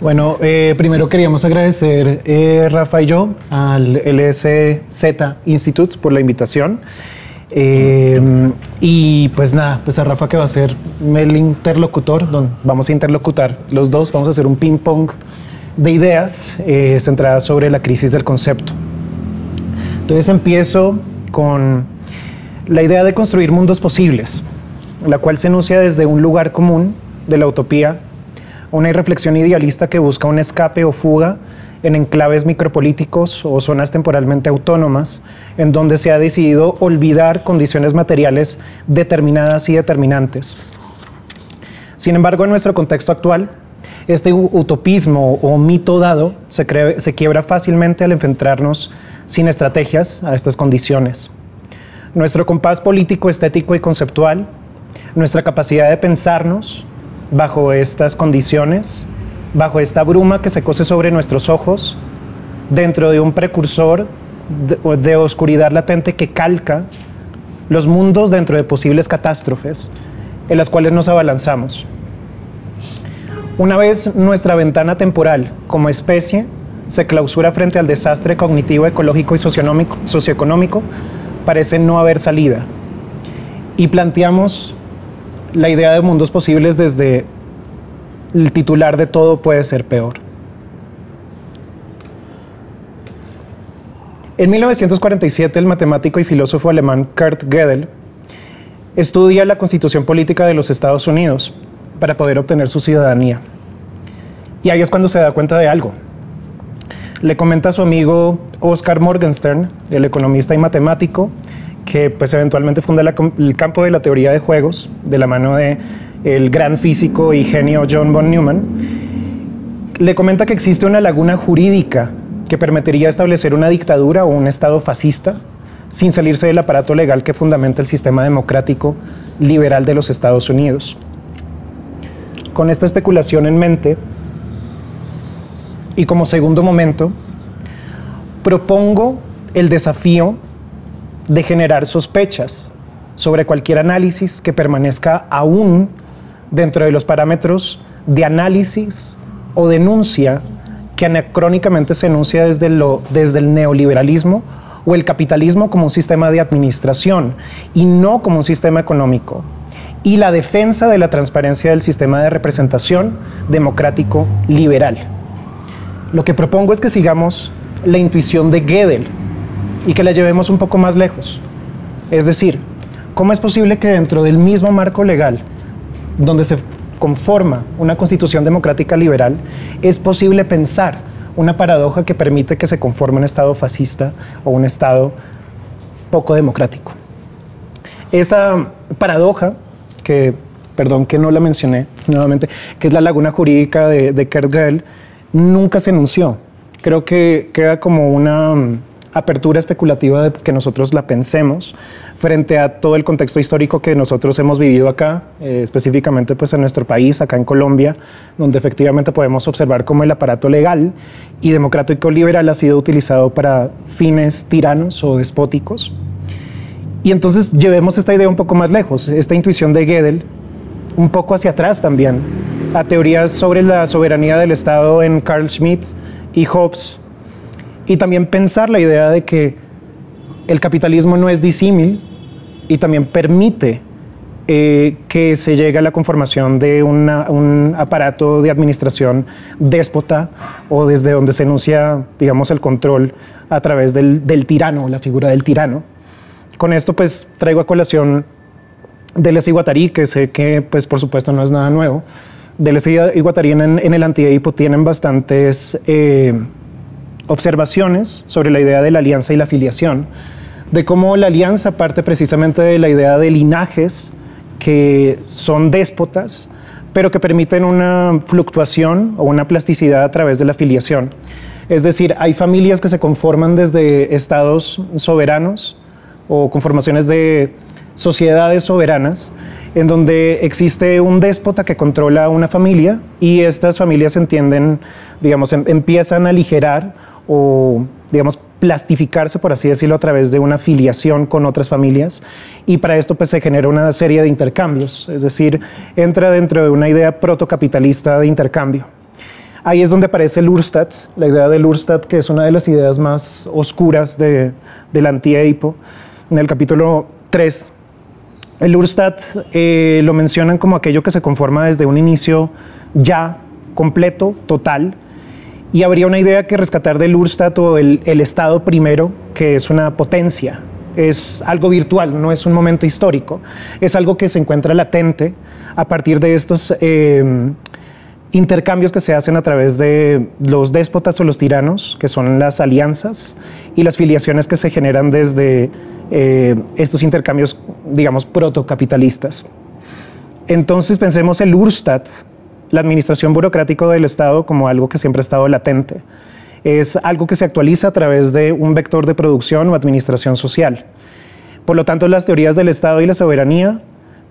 Bueno, primero queríamos agradecer Rafa y yo al LSZ Institute por la invitación. Y pues nada, pues a Rafa que va a ser el interlocutor, vamos a interlocutar los dos, vamos a hacer un ping pong de ideas centradas sobre la crisis del concepto. Entonces empiezo con la idea de construir mundos posibles, la cual se enuncia desde un lugar común de la utopía, una irreflexión idealista que busca un escape o fuga en enclaves micropolíticos o zonas temporalmente autónomas, en donde se ha decidido olvidar condiciones materiales determinadas y determinantes. Sin embargo, en nuestro contexto actual, este utopismo o mito dado se quiebra fácilmente al enfrentarnos sin estrategias a estas condiciones. Nuestro compás político, estético y conceptual, nuestra capacidad de pensarnos bajo estas condiciones, bajo esta bruma que se cose sobre nuestros ojos, dentro de un precursor de oscuridad latente que calca los mundos dentro de posibles catástrofes en las cuales nos abalanzamos. Una vez nuestra ventana temporal como especie se clausura frente al desastre cognitivo, ecológico y socioeconómico, parece no haber salida. Y planteamos la idea de mundos posibles desde el titular de todo puede ser peor. En 1947, el matemático y filósofo alemán Kurt Gödel estudia la constitución política de los Estados Unidos para poder obtener su ciudadanía. Y ahí es cuando se da cuenta de algo. Le comenta a su amigo Oscar Morgenstern, el economista y matemático, que pues eventualmente funda el campo de la teoría de juegos de la mano de el gran físico y genio John von Neumann. Le comenta que existe una laguna jurídica que permitiría establecer una dictadura o un estado fascista sin salirse del aparato legal que fundamenta el sistema democrático liberal de los Estados Unidos. Con esta especulación en mente y como segundo momento, propongo el desafío de generar sospechas sobre cualquier análisis que permanezca aún dentro de los parámetros de análisis o denuncia que anacrónicamente se enuncia desde el neoliberalismo o el capitalismo como un sistema de administración y no como un sistema económico, y la defensa de la transparencia del sistema de representación democrático liberal. Lo que propongo es que sigamos la intuición de Gödel y que la llevemos un poco más lejos. Es decir, ¿cómo es posible que dentro del mismo marco legal donde se conforma una constitución democrática liberal es posible pensar una paradoja que permite que se conforme un estado fascista o un estado poco democrático? Esta paradoja, que perdón que no la mencioné nuevamente, que es la laguna jurídica de Kurt Gödel, nunca se enunció. Creo que queda como una apertura especulativa de que nosotros la pensemos frente a todo el contexto histórico que nosotros hemos vivido acá, específicamente pues en nuestro país, acá en Colombia, donde efectivamente podemos observar cómo el aparato legal y democrático liberal ha sido utilizado para fines tiranos o despóticos. Y entonces llevemos esta idea un poco más lejos, esta intuición de Gödel, un poco hacia atrás también, a teorías sobre la soberanía del Estado en Carl Schmitt y Hobbes, y también pensar la idea de que el capitalismo no es disímil y también permite que se llegue a la conformación de un aparato de administración déspota o desde donde se enuncia, digamos, el control a través del tirano, la figura del tirano. Con esto pues traigo a colación Deleuze y Guattari, que sé que pues por supuesto no es nada nuevo. Deleuze y Guattari en el Anti-Edipo tienen bastantes observaciones sobre la idea de la alianza y la filiación, de cómo la alianza parte precisamente de la idea de linajes que son déspotas, pero que permiten una fluctuación o una plasticidad a través de la filiación. Es decir, hay familias que se conforman desde estados soberanos o conformaciones de sociedades soberanas, en donde existe un déspota que controla una familia y estas familias entienden, digamos, empiezan a aligerar o, digamos, plastificarse, por así decirlo, a través de una filiación con otras familias, y para esto pues se genera una serie de intercambios, es decir, entra dentro de una idea protocapitalista de intercambio. Ahí es donde aparece el Urstadt, la idea del Urstadt, que es una de las ideas más oscuras del anti-Edipo. En el capítulo 3, el Urstadt lo mencionan como aquello que se conforma desde un inicio ya completo, total, y habría una idea que rescatar del Urstadt o el Estado primero, que es una potencia, es algo virtual, no es un momento histórico, es algo que se encuentra latente a partir de estos intercambios que se hacen a través de los déspotas o los tiranos, que son las alianzas y las filiaciones que se generan desde estos intercambios, digamos, protocapitalistas. Entonces pensemos el Urstadt, la administración burocrática del Estado, como algo que siempre ha estado latente. Es algo que se actualiza a través de un vector de producción o administración social. Por lo tanto, las teorías del Estado y la soberanía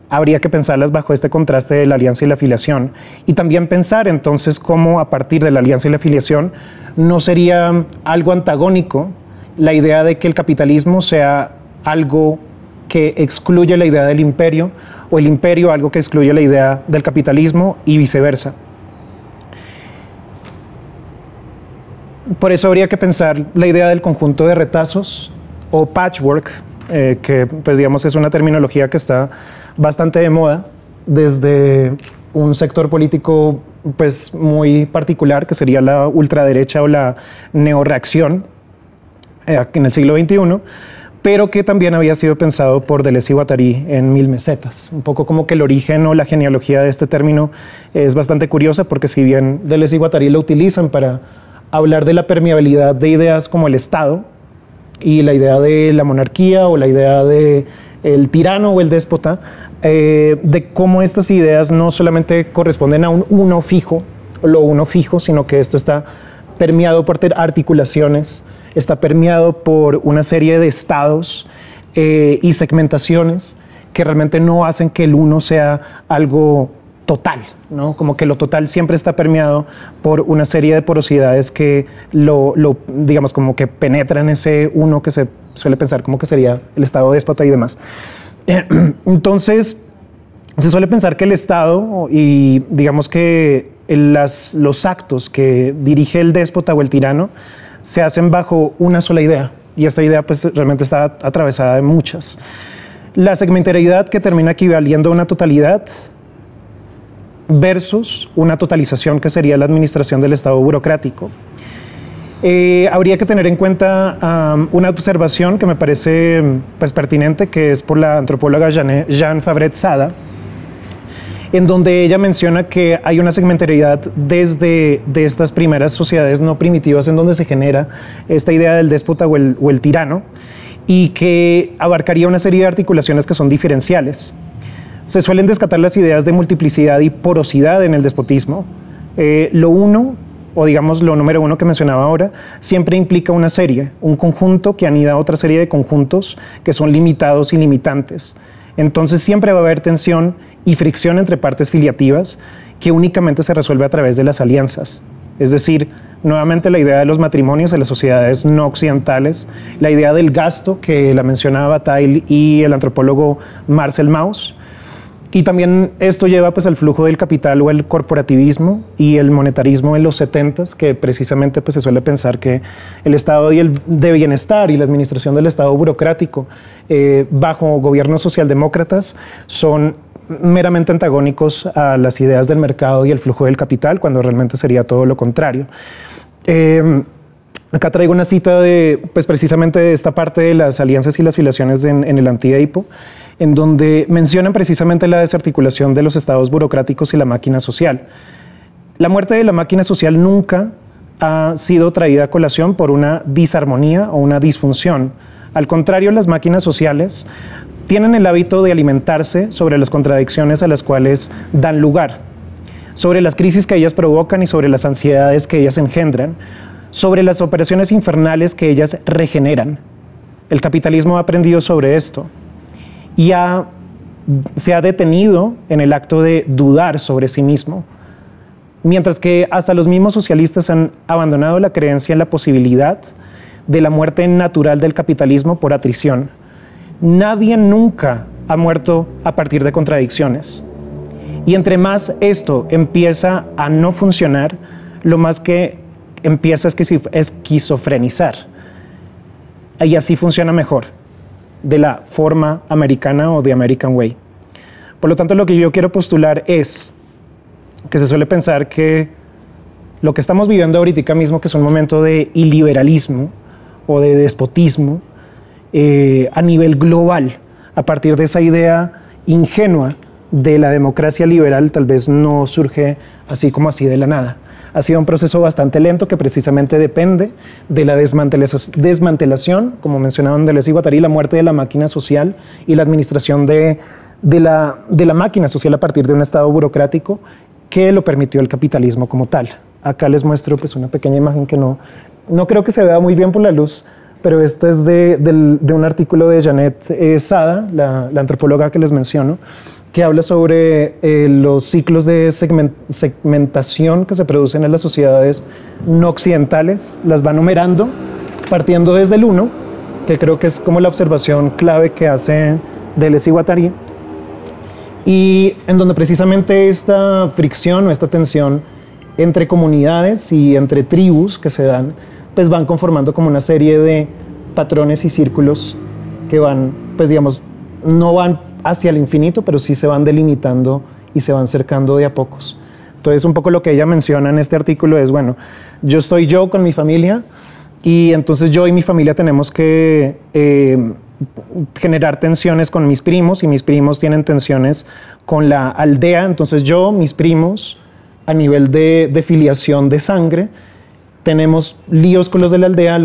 habría que pensarlas bajo este contraste de la alianza y la afiliación. Y también pensar entonces cómo a partir de la alianza y la afiliación no sería algo antagónico la idea de que el capitalismo sea algo que excluye la idea del imperio o el imperio algo que excluye la idea del capitalismo y viceversa. Por eso habría que pensar la idea del conjunto de retazos o patchwork, que pues digamos es una terminología que está bastante de moda desde un sector político pues muy particular, que sería la ultraderecha o la neorreacción en el siglo XXI, pero que también había sido pensado por Deleuze y Guattari en Mil Mesetas. Un poco como que el origen o la genealogía de este término es bastante curiosa, porque si bien Deleuze y Guattari lo utilizan para hablar de la permeabilidad de ideas como el Estado y la idea de la monarquía o la idea de el tirano o el déspota, de cómo estas ideas no solamente corresponden a un uno fijo, lo uno fijo, sino que esto está permeado por articulaciones, está permeado por una serie de estados y segmentaciones que realmente no hacen que el uno sea algo total, ¿no? Como que lo total siempre está permeado por una serie de porosidades que digamos, como que penetran ese uno que se suele pensar como que sería el Estado déspota y demás. Entonces, se suele pensar que el Estado y digamos que los actos que dirige el déspota o el tirano se hacen bajo una sola idea, y esta idea pues realmente está atravesada de muchas. La segmentariedad, que termina equivaliendo a una totalidad, versus una totalización, que sería la administración del Estado burocrático. Habría que tener en cuenta una observación que me parece pues pertinente, que es por la antropóloga Jeanne Favret-Sada, en donde ella menciona que hay una segmentariedad desde de estas primeras sociedades no primitivas en donde se genera esta idea del déspota o el tirano, y que abarcaría una serie de articulaciones que son diferenciales. Se suelen descartar las ideas de multiplicidad y porosidad en el despotismo. Lo uno, o digamos lo número uno que mencionaba ahora, siempre implica una serie, un conjunto que anida otra serie de conjuntos que son limitados y limitantes. Entonces siempre va a haber tensión y fricción entre partes filiativas, que únicamente se resuelve a través de las alianzas. Es decir, nuevamente la idea de los matrimonios en las sociedades no occidentales, la idea del gasto que la mencionaba Bataille y el antropólogo Marcel Mauss, y también esto lleva pues al flujo del capital o el corporativismo y el monetarismo en los 70s, que precisamente pues se suele pensar que el estado de bienestar y la administración del estado burocrático bajo gobiernos socialdemócratas son meramente antagónicos a las ideas del mercado y el flujo del capital, cuando realmente sería todo lo contrario. Acá traigo una cita pues precisamente de esta parte de las alianzas y las filiaciones en el anti-Edipo, en donde mencionan precisamente la desarticulación de los estados burocráticos y la máquina social. La muerte de la máquina social nunca ha sido traída a colación por una disarmonía o una disfunción. Al contrario, las máquinas sociales tienen el hábito de alimentarse sobre las contradicciones a las cuales dan lugar, sobre las crisis que ellas provocan y sobre las ansiedades que ellas engendran, sobre las operaciones infernales que ellas regeneran. El capitalismo ha aprendido sobre esto y se ha detenido en el acto de dudar sobre sí mismo, mientras que hasta los mismos socialistas han abandonado la creencia en la posibilidad de la muerte natural del capitalismo por atrición. Nadie nunca ha muerto a partir de contradicciones. Y entre más esto empieza a no funcionar, lo más que empieza a esquizofrenizar. Y así funciona mejor, de la forma americana o de American Way. Por lo tanto, lo que yo quiero postular es que se suele pensar que lo que estamos viviendo ahorita mismo, que es un momento de iliberalismo o de despotismo a nivel global, a partir de esa idea ingenua de la democracia liberal, tal vez no surge así como así de la nada. Ha sido un proceso bastante lento que precisamente depende de la desmantelación, como mencionaban Deleuze y Guattari, la muerte de la máquina social y la administración de la máquina social a partir de un estado burocrático que lo permitió el capitalismo como tal. Acá les muestro pues una pequeña imagen que no creo que se vea muy bien por la luz, pero este es de un artículo de Janet Sada, la antropóloga que les menciono, que habla sobre los ciclos de segmentación que se producen en las sociedades no occidentales. Las va numerando, partiendo desde el 1, que creo que es como la observación clave que hace Deleuze y Guattari, y en donde precisamente esta fricción o esta tensión entre comunidades y entre tribus que se dan, pues van conformando como una serie de patrones y círculos que van, pues digamos, no van hacia el infinito, pero sí se van delimitando y se van cercando de a pocos. Entonces, un poco lo que ella menciona en este artículo es, bueno, yo estoy yo con mi familia y entonces yo y mi familia tenemos que generar tensiones con mis primos y mis primos tienen tensiones con la aldea, entonces yo, mis primos, a nivel de filiación de sangre, tenemos líos con los de la aldea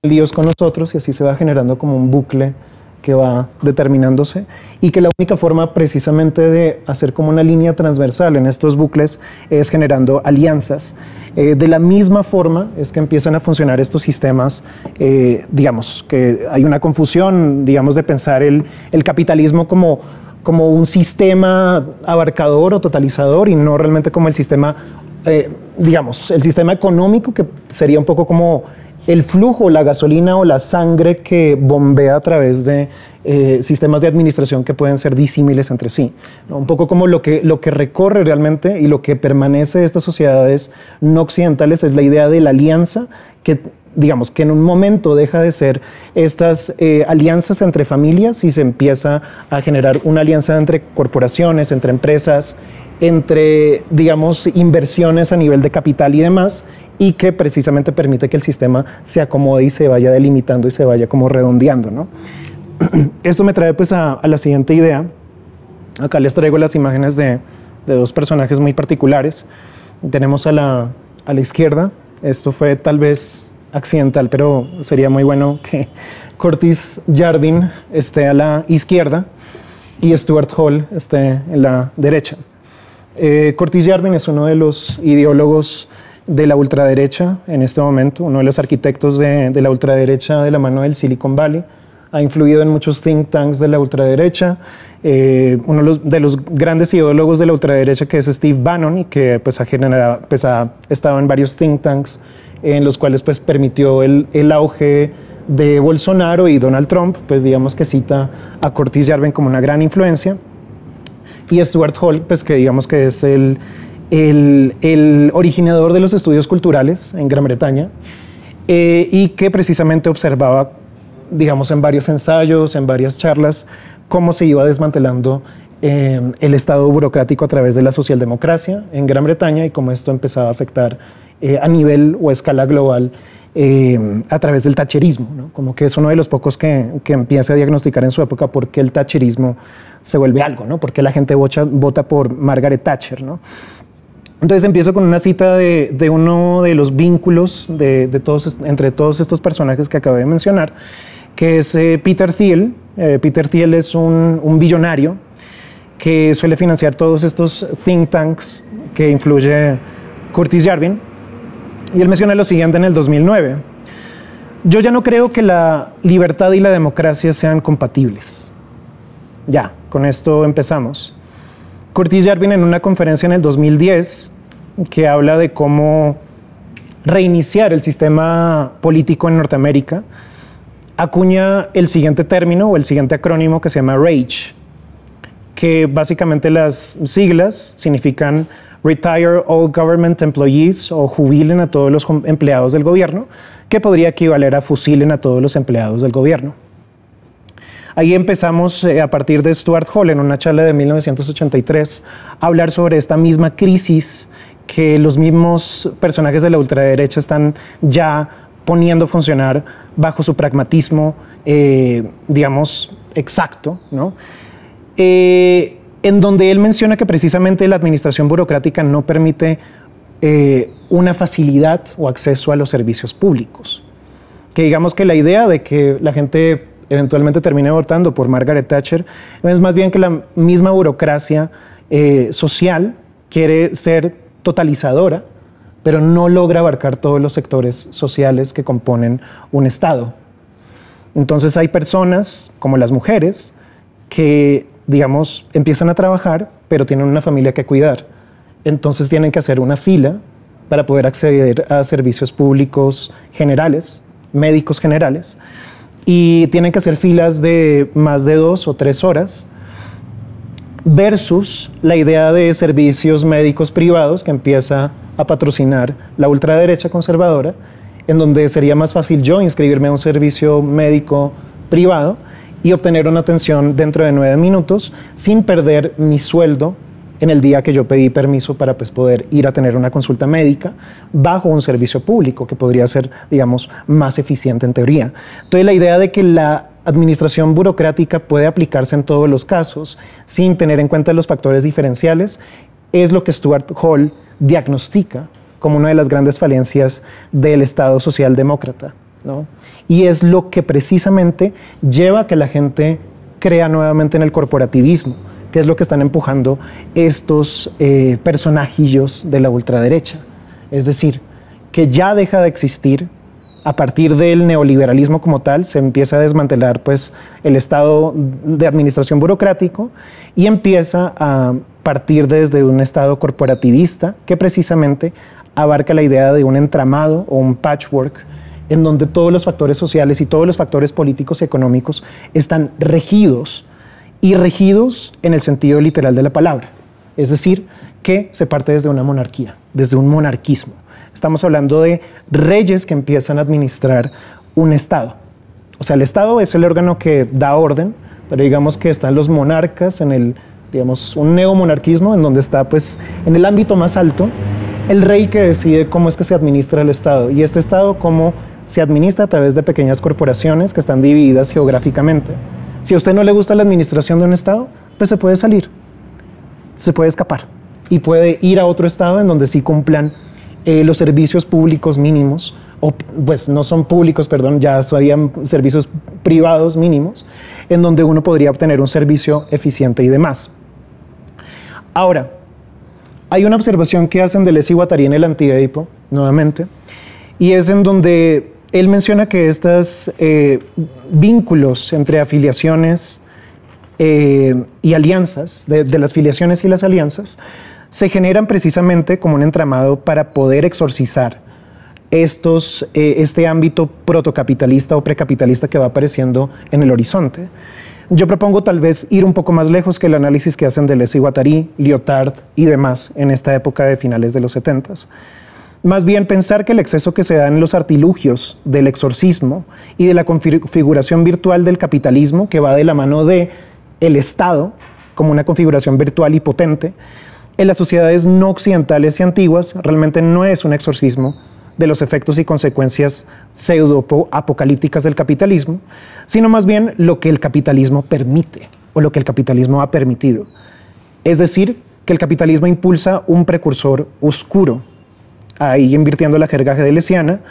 líos con nosotros y así se va generando como un bucle que va determinándose y que la única forma precisamente de hacer como una línea transversal en estos bucles es generando alianzas. De la misma forma es que empiezan a funcionar estos sistemas, digamos, que hay una confusión, digamos, de pensar el capitalismo como un sistema abarcador o totalizador y no realmente como el sistema, digamos, el sistema económico que sería un poco como el flujo, la gasolina o la sangre que bombea a través de sistemas de administración que pueden ser disímiles entre sí, ¿no? Un poco como lo que recorre realmente y lo que permanece de estas sociedades no occidentales es la idea de la alianza que, digamos, que en un momento deja de ser estas alianzas entre familias y se empieza a generar una alianza entre corporaciones, entre empresas, entre, digamos, inversiones a nivel de capital y demás, y que precisamente permite que el sistema se acomode y se vaya delimitando y se vaya como redondeando, ¿no? Esto me trae pues a la siguiente idea. Acá les traigo las imágenes de dos personajes muy particulares. Tenemos a la izquierda, esto fue tal vez accidental, pero sería muy bueno que Curtis Yarvin esté a la izquierda y Stuart Hall esté en la derecha. Curtis Yarvin es uno de los ideólogos de la ultraderecha en este momento, uno de los arquitectos de la ultraderecha de la mano del Silicon Valley. Ha influido en muchos think tanks de la ultraderecha, uno de los grandes ideólogos de la ultraderecha que es Steve Bannon y que pues ha estado en varios think tanks en los cuales pues permitió el auge de Bolsonaro y Donald Trump, pues digamos que cita a Curtis Yarvin como una gran influencia, y Stuart Hall, pues que digamos que es el originador de los estudios culturales en Gran Bretaña, y que precisamente observaba, digamos, en varios ensayos, en varias charlas, cómo se iba desmantelando el Estado burocrático a través de la socialdemocracia en Gran Bretaña y cómo esto empezaba a afectar a nivel o escala global a través del thatcherismo, ¿no? Como que es uno de los pocos que empieza a diagnosticar en su época por qué el thatcherismo se vuelve algo, ¿no? Por qué la gente vota por Margaret Thatcher, ¿no? Entonces empiezo con una cita de uno de los vínculos entre todos estos personajes que acabé de mencionar, que es Peter Thiel. Peter Thiel es un billonario que suele financiar todos estos think tanks que influye Curtis Yarvin. Y él menciona lo siguiente en el 2009. Yo ya no creo que la libertad y la democracia sean compatibles. Ya, con esto empezamos. Curtis Yarvin en una conferencia en el 2010 que habla de cómo reiniciar el sistema político en Norteamérica, acuña el siguiente término o el siguiente acrónimo que se llama RAGE, que básicamente las siglas significan Retire all government employees, o jubilen a todos los empleados del gobierno, que podría equivaler a fusilen a todos los empleados del gobierno. Ahí empezamos, a partir de Stuart Hall, en una charla de 1983, a hablar sobre esta misma crisis que los mismos personajes de la ultraderecha están ya poniendo a funcionar bajo su pragmatismo, digamos, exacto, ¿no? En donde él menciona que precisamente la administración burocrática no permite una facilidad o acceso a los servicios públicos. Que digamos que la idea de que la gente eventualmente termine votando por Margaret Thatcher es más bien que la misma burocracia social quiere ser totalizadora, pero no logra abarcar todos los sectores sociales que componen un Estado. Entonces hay personas, como las mujeres, que, digamos, empiezan a trabajar, pero tienen una familia que cuidar. Entonces tienen que hacer una fila para poder acceder a servicios públicos generales, médicos generales, y tienen que hacer filas de más de 2 o 3 horas, versus la idea de servicios médicos privados que empieza a patrocinar la ultraderecha conservadora, en donde sería más fácil yo inscribirme a un servicio médico privado y obtener una atención dentro de 9 minutos sin perder mi sueldo en el día que yo pedí permiso para poder ir a tener una consulta médica bajo un servicio público que podría ser, digamos, más eficiente en teoría. Entonces la idea de que la administración burocrática puede aplicarse en todos los casos sin tener en cuenta los factores diferenciales es lo que Stuart Hall diagnostica como una de las grandes falencias del Estado socialdemócrata, ¿no? Y es lo que precisamente lleva a que la gente crea nuevamente en el corporativismo, que es lo que están empujando estos personajillos de la ultraderecha. Es decir, que ya deja de existir. A partir del neoliberalismo como tal, se empieza a desmantelar pues, el Estado de administración burocrático y empieza a partir desde un Estado corporativista que precisamente abarca la idea de un entramado o un patchwork en donde todos los factores sociales y todos los factores políticos y económicos están regidos, y regidos en el sentido literal de la palabra. Es decir, que se parte desde una monarquía, desde un monarquismo. Estamos hablando de reyes que empiezan a administrar un Estado. O sea, el Estado es el órgano que da orden, pero digamos que están los monarcas en el, digamos, un neomonarquismo en donde está, pues, en el ámbito más alto, el rey que decide cómo es que se administra el Estado. Y este Estado, cómo se administra a través de pequeñas corporaciones que están divididas geográficamente. Si a usted no le gusta la administración de un Estado, pues se puede salir, se puede escapar y puede ir a otro Estado en donde sí cumplan los servicios públicos mínimos, o pues no son públicos, perdón, ya serían servicios privados mínimos, en donde uno podría obtener un servicio eficiente y demás. Ahora, hay una observación que hacen Deleuze y Guattari en el Anti-Edipo, nuevamente, y es en donde él menciona que estos vínculos entre afiliaciones y alianzas, de las filiaciones y las alianzas, se generan precisamente como un entramado para poder exorcizar este ámbito protocapitalista o precapitalista que va apareciendo en el horizonte. Yo propongo tal vez ir un poco más lejos que el análisis que hacen Deleuze y Guattari, Lyotard y demás en esta época de finales de los 70s. Más bien pensar que el exceso que se da en los artilugios del exorcismo y de la configuración virtual del capitalismo, que va de la mano de el Estado como una configuración virtual y potente, en las sociedades no occidentales y antiguas realmente no es un exorcismo de los efectos y consecuencias pseudo-apocalípticas del capitalismo, sino más bien lo que el capitalismo permite o lo que el capitalismo ha permitido. Es decir, que el capitalismo impulsa un precursor oscuro, ahí invirtiendo la jerga deleuziana,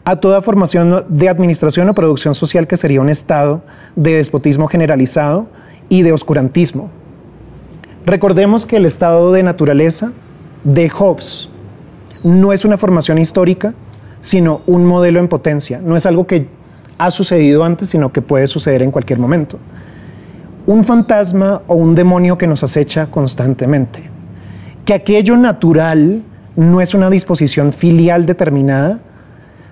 a toda formación de administración o producción social que sería un estado de despotismo generalizado y de oscurantismo. Recordemos que el estado de naturaleza de Hobbes no es una formación histórica, sino un modelo en potencia. No es algo que ha sucedido antes, sino que puede suceder en cualquier momento. Un fantasma o un demonio que nos acecha constantemente. Que aquello natural no es una disposición filial determinada,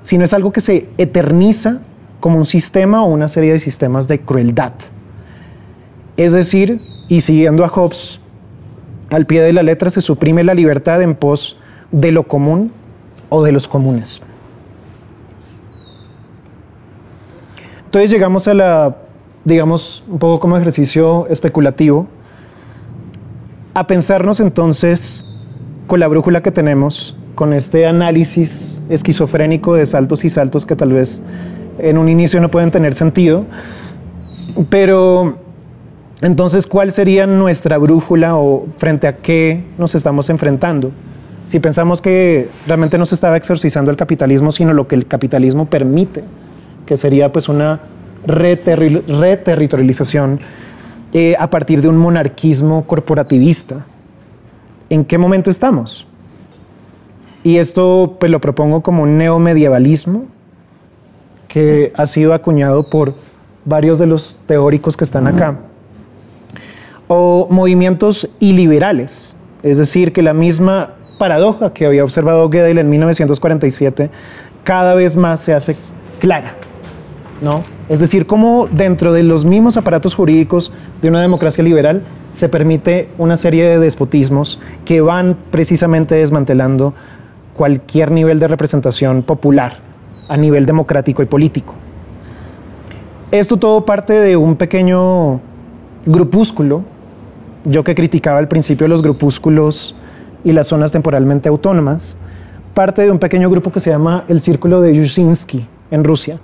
sino es algo que se eterniza como un sistema o una serie de sistemas de crueldad. Es decir, y siguiendo a Hobbes, al pie de la letra se suprime la libertad en pos de lo común o de los comunes. Entonces llegamos a la, digamos, un poco como ejercicio especulativo, a pensarnos entonces con la brújula que tenemos, con este análisis esquizofrénico de saltos y saltos que tal vez en un inicio no pueden tener sentido, pero entonces, ¿cuál sería nuestra brújula o frente a qué nos estamos enfrentando? Si pensamos que realmente no se estaba exorcizando el capitalismo, sino lo que el capitalismo permite, que sería pues una reterritorialización a partir de un monarquismo corporativista. ¿En qué momento estamos? Y esto pues lo propongo como un neomedievalismo que ha sido acuñado por varios de los teóricos que están acá. O movimientos iliberales, es decir, que la misma paradoja que había observado Gödel en 1947 cada vez más se hace clara, ¿no? Es decir, cómo dentro de los mismos aparatos jurídicos de una democracia liberal se permite una serie de despotismos que van precisamente desmantelando cualquier nivel de representación popular a nivel democrático y político. Esto todo parte de un pequeño grupúsculo. Yo que criticaba al principio los grupúsculos y las zonas temporalmente autónomas, parte de un pequeño grupo que se llama el Círculo de Yushinsky en Rusia.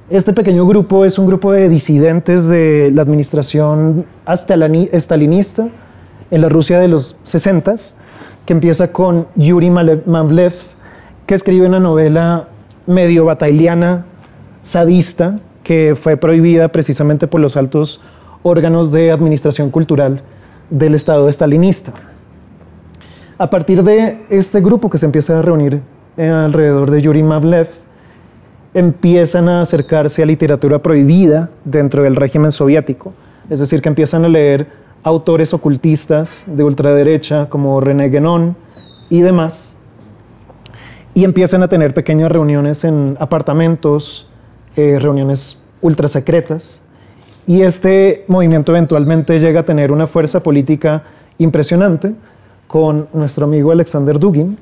Este pequeño grupo es un grupo de disidentes de la administración stalinista en la Rusia de los 60s, que empieza con Yuri Mavlev, que escribe una novela medio batailiana, sadista, que fue prohibida precisamente por los altos órganos de administración cultural del Estado stalinista. A partir de este grupo que se empieza a reunir alrededor de Yuri Mavlev, empiezan a acercarse a literatura prohibida dentro del régimen soviético, es decir, que empiezan a leer autores ocultistas de ultraderecha como René Guénon y demás, y empiezan a tener pequeñas reuniones en apartamentos, reuniones ultrasecretas, y este movimiento eventualmente llega a tener una fuerza política impresionante con nuestro amigo Alexander Dugin,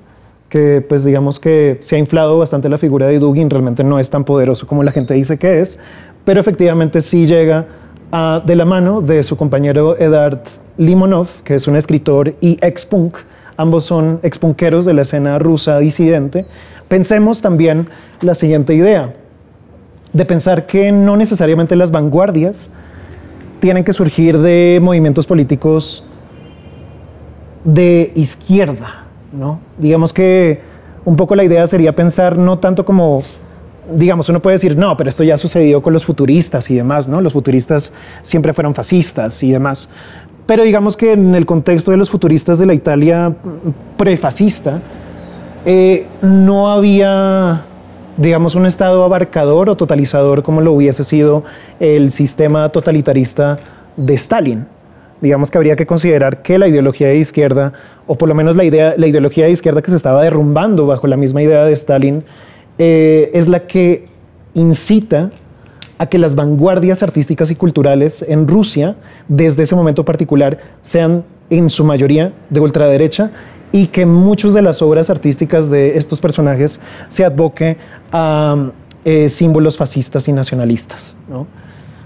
que pues digamos que se ha inflado bastante la figura de Dugin, realmente no es tan poderoso como la gente dice que es, pero efectivamente sí llega de la mano de su compañero Eddard Limonov, que es un escritor y ex-punk, ambos son ex-punkeros de la escena rusa disidente. Pensemos también la siguiente idea, de pensar que no necesariamente las vanguardias tienen que surgir de movimientos políticos de izquierda, ¿no? Digamos que un poco la idea sería pensar no tanto como, digamos, uno puede decir, no, pero esto ya sucedió con los futuristas y demás, ¿no? Los futuristas siempre fueron fascistas y demás. Pero digamos que en el contexto de los futuristas de la Italia prefascista, no había, digamos, un estado abarcador o totalizador como lo hubiese sido el sistema totalitarista de Stalin. Digamos que habría que considerar que la ideología de izquierda, o por lo menos la ideología de izquierda que se estaba derrumbando bajo la misma idea de Stalin, es la que incita a que las vanguardias artísticas y culturales en Rusia, desde ese momento particular, sean en su mayoría de ultraderecha, y que muchas de las obras artísticas de estos personajes se advoque a símbolos fascistas y nacionalistas, ¿no?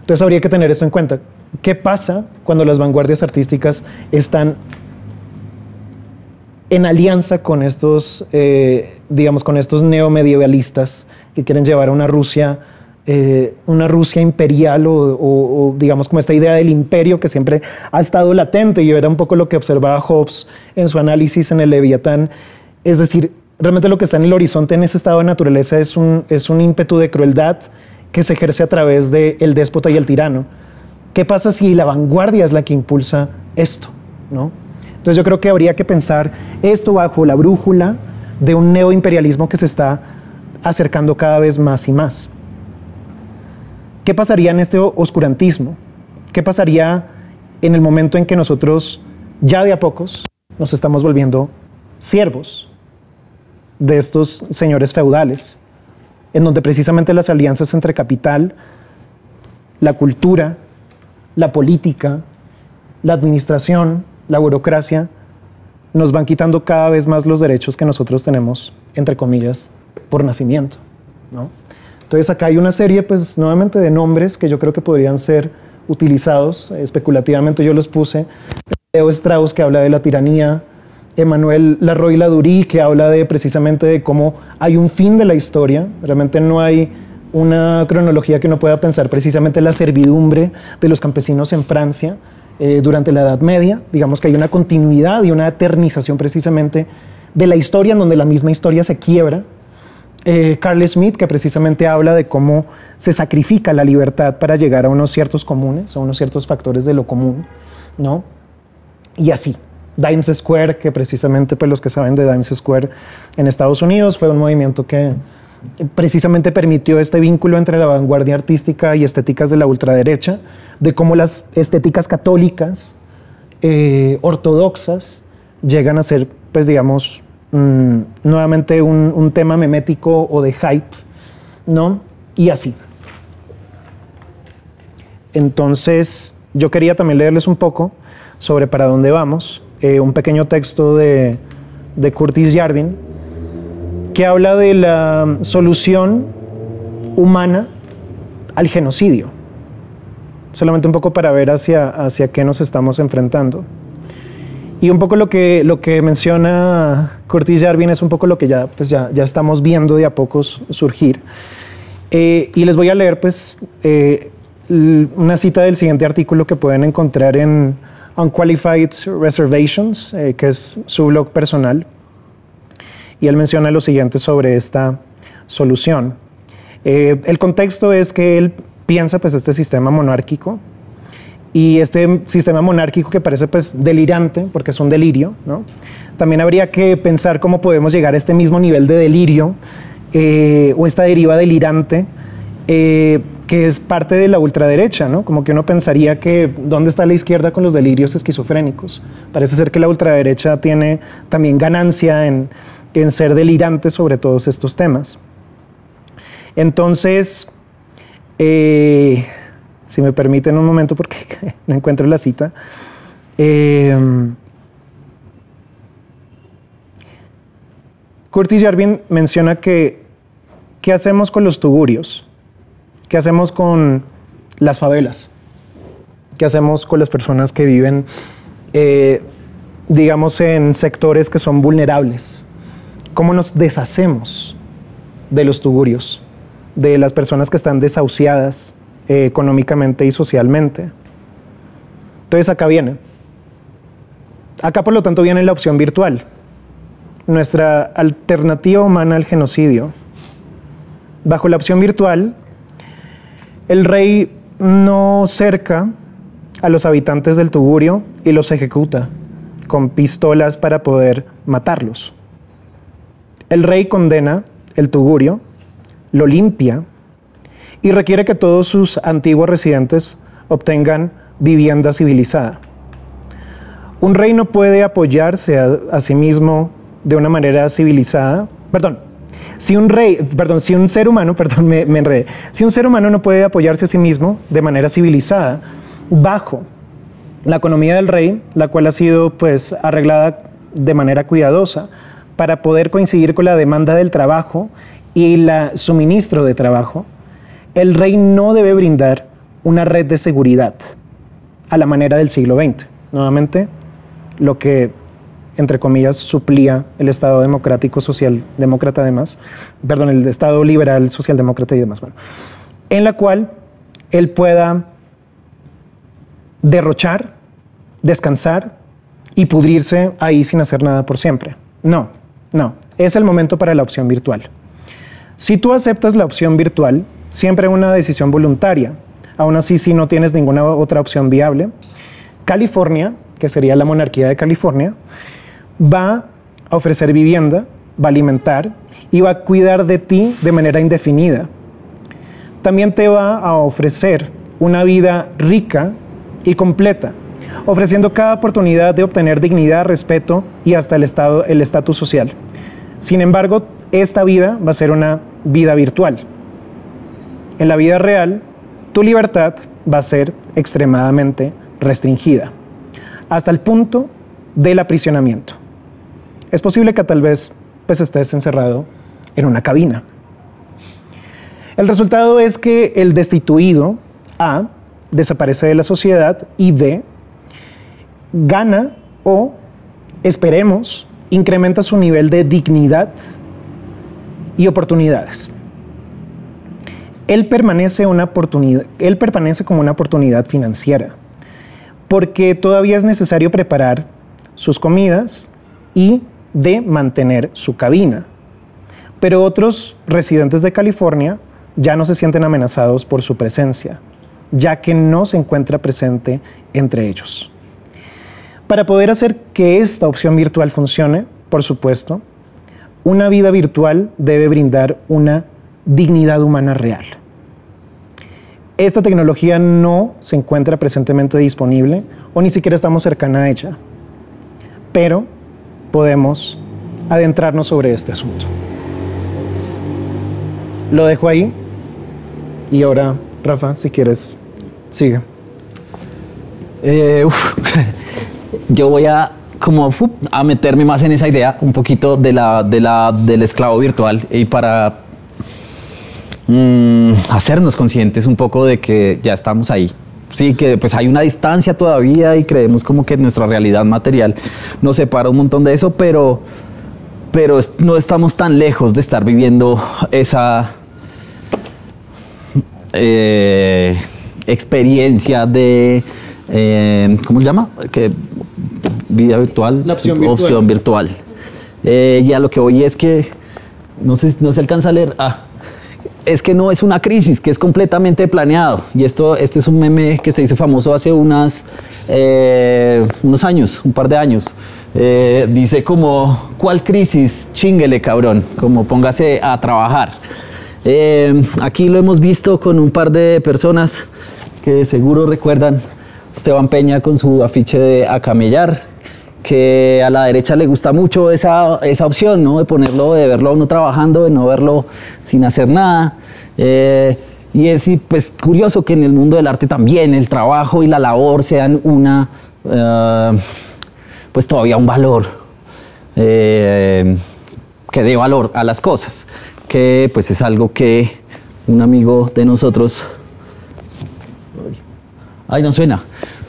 Entonces habría que tener eso en cuenta. ¿Qué pasa cuando las vanguardias artísticas están en alianza con estos, digamos, con estos neomedievalistas que quieren llevar a una Rusia imperial o digamos como esta idea del imperio que siempre ha estado latente, y era un poco lo que observaba Hobbes en su análisis en el Leviatán? Es decir, realmente lo que está en el horizonte en ese estado de naturaleza es un ímpetu de crueldad que se ejerce a través del déspota y el tirano. ¿Qué pasa si la vanguardia es la que impulsa esto, ¿no? Entonces yo creo que habría que pensar esto bajo la brújula de un neoimperialismo que se está acercando cada vez más y más. ¿Qué pasaría en este oscurantismo? ¿Qué pasaría en el momento en que nosotros ya de a pocos nos estamos volviendo siervos de estos señores feudales, en donde precisamente las alianzas entre capital, la cultura, la política, la administración la burocracia, nos van quitando cada vez más los derechos que nosotros tenemos, entre comillas, por nacimiento, ¿no? Entonces acá hay una serie, pues nuevamente, de nombres que yo creo que podrían ser utilizados especulativamente. Yo los puse: Leo Strauss, que habla de la tiranía; Emmanuel Larroy-Ladurie, que habla precisamente de cómo hay un fin de la historia. Realmente no hay una cronología que uno pueda pensar precisamente la servidumbre de los campesinos en Francia durante la Edad Media. Digamos que hay una continuidad y una eternización precisamente de la historia, en donde la misma historia se quiebra. Carl Smith, que precisamente habla de cómo se sacrifica la libertad para llegar a unos ciertos comunes, a unos ciertos factores de lo común, ¿no? Y así. Dimes Square, que precisamente, pues los que saben de Dimes Square en Estados Unidos, fue un movimiento que precisamente permitió este vínculo entre la vanguardia artística y estéticas de la ultraderecha, de cómo las estéticas católicas, ortodoxas, llegan a ser, pues digamos, nuevamente un tema memético o de hype, ¿no? Y así. Entonces, yo quería también leerles un poco sobre para dónde vamos, un pequeño texto de Curtis Yarvin, que habla de la solución humana al genocidio. Solamente un poco para ver hacia qué nos estamos enfrentando. Y un poco lo que menciona Curtis Yarvin es un poco lo que ya estamos viendo de a poco surgir. Y les voy a leer pues, una cita del siguiente artículo que pueden encontrar en Unqualified Reservations, que es su blog personal. Y él menciona lo siguiente sobre esta solución. El contexto es que él piensa pues, este sistema monárquico, y este sistema monárquico que parece pues delirante, porque es un delirio, ¿no? También habría que pensar cómo podemos llegar a este mismo nivel de delirio o esta deriva delirante que es parte de la ultraderecha, ¿no? Como que uno pensaría que ¿dónde está la izquierda con los delirios esquizofrénicos? Parece ser que la ultraderecha tiene también ganancia en ser delirante sobre todos estos temas. Entonces, si me permiten un momento, porque no encuentro la cita. Curtis Yarvin menciona que ¿qué hacemos con los tugurios? ¿Qué hacemos con las favelas? ¿Qué hacemos con las personas que viven, digamos, en sectores que son vulnerables? ¿Cómo nos deshacemos de los tugurios, de las personas que están desahuciadas económicamente y socialmente? Entonces acá viene. Acá por lo tanto viene la opción virtual, nuestra alternativa humana al genocidio. Bajo la opción virtual, el rey no cerca a los habitantes del tugurio y los ejecuta con pistolas para poder matarlos. El rey condena el tugurio, lo limpia y requiere que todos sus antiguos residentes obtengan vivienda civilizada. Un rey no puede apoyarse a sí mismo de una manera civilizada. Si un ser humano no puede apoyarse a sí mismo de manera civilizada bajo la economía del rey, la cual ha sido pues arreglada de manera cuidadosa para poder coincidir con la demanda del trabajo y el suministro de trabajo, el rey no debe brindar una red de seguridad a la manera del siglo XX. Nuevamente, lo que, entre comillas, suplía el Estado democrático socialdemócrata el Estado liberal socialdemócrata y demás, en la cual él pueda derrochar, descansar y pudrirse ahí sin hacer nada por siempre. No, es el momento para la opción virtual. Si tú aceptas la opción virtual, siempre una decisión voluntaria. Aún así, si no tienes ninguna otra opción viable, California, que sería la monarquía de California, va a ofrecer vivienda, va a alimentar y va a cuidar de ti de manera indefinida. También te va a ofrecer una vida rica y completa, ofreciendo cada oportunidad de obtener dignidad, respeto y hasta el estatus social. Sin embargo, esta vida va a ser una vida virtual. En la vida real, tu libertad va a ser extremadamente restringida, hasta el punto del aprisionamiento. Es posible que tal vez pues, estés encerrado en una cabina. El resultado es que el destituido, A, desaparece de la sociedad y B, gana o, esperemos, incrementa su nivel de dignidad y oportunidades. Él permanece como una oportunidad financiera, porque todavía es necesario preparar sus comidas y de mantener su cabina. Pero otros residentes de California ya no se sienten amenazados por su presencia, ya que no se encuentra presente entre ellos. Para poder hacer que esta opción virtual funcione, por supuesto, una vida virtual debe brindar una dignidad humana real. Esta tecnología no se encuentra presentemente disponible o ni siquiera estamos cercana a ella, pero podemos adentrarnos sobre este asunto. Lo dejo ahí y ahora, Rafa, si quieres, sigue. Yo voy a meterme más en esa idea, un poquito del esclavo virtual, y para hacernos conscientes un poco de que ya estamos ahí. Sí, que pues hay una distancia todavía y creemos como que nuestra realidad material nos separa un montón de eso, pero no estamos tan lejos de estar viviendo esa experiencia de, ¿cómo se llama? Vida virtual. La opción virtual. Y a lo que voy es que, no se alcanza a leer, es que no es una crisis, que es completamente planeado. Y este es un meme que se hizo famoso hace unos años, un par de años. Dice como, ¿cuál crisis? Chínguele, cabrón, como póngase a trabajar. Aquí lo hemos visto con un par de personas que seguro recuerdan. Esteban Peña con su afiche de A Camellar, que a la derecha le gusta mucho esa opción, ¿no? De verlo a uno trabajando, de no verlo sin hacer nada. Y es pues curioso que en el mundo del arte también el trabajo y la labor sean pues todavía un valor, que dé valor a las cosas, que pues es algo que un amigo de nosotros, no suena,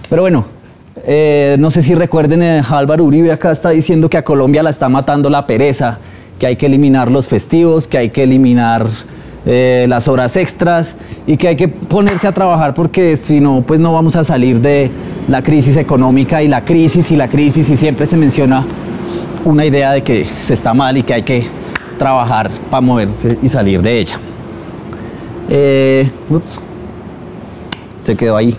pero bueno, no sé si recuerden, Álvaro Uribe acá está diciendo que a Colombia la está matando la pereza, que hay que eliminar los festivos, que hay que eliminar las horas extras y que hay que ponerse a trabajar porque si no, pues no vamos a salir de la crisis económica y la crisis y siempre se menciona una idea de que se está mal y que hay que trabajar para moverse y salir de ella. Se quedó ahí.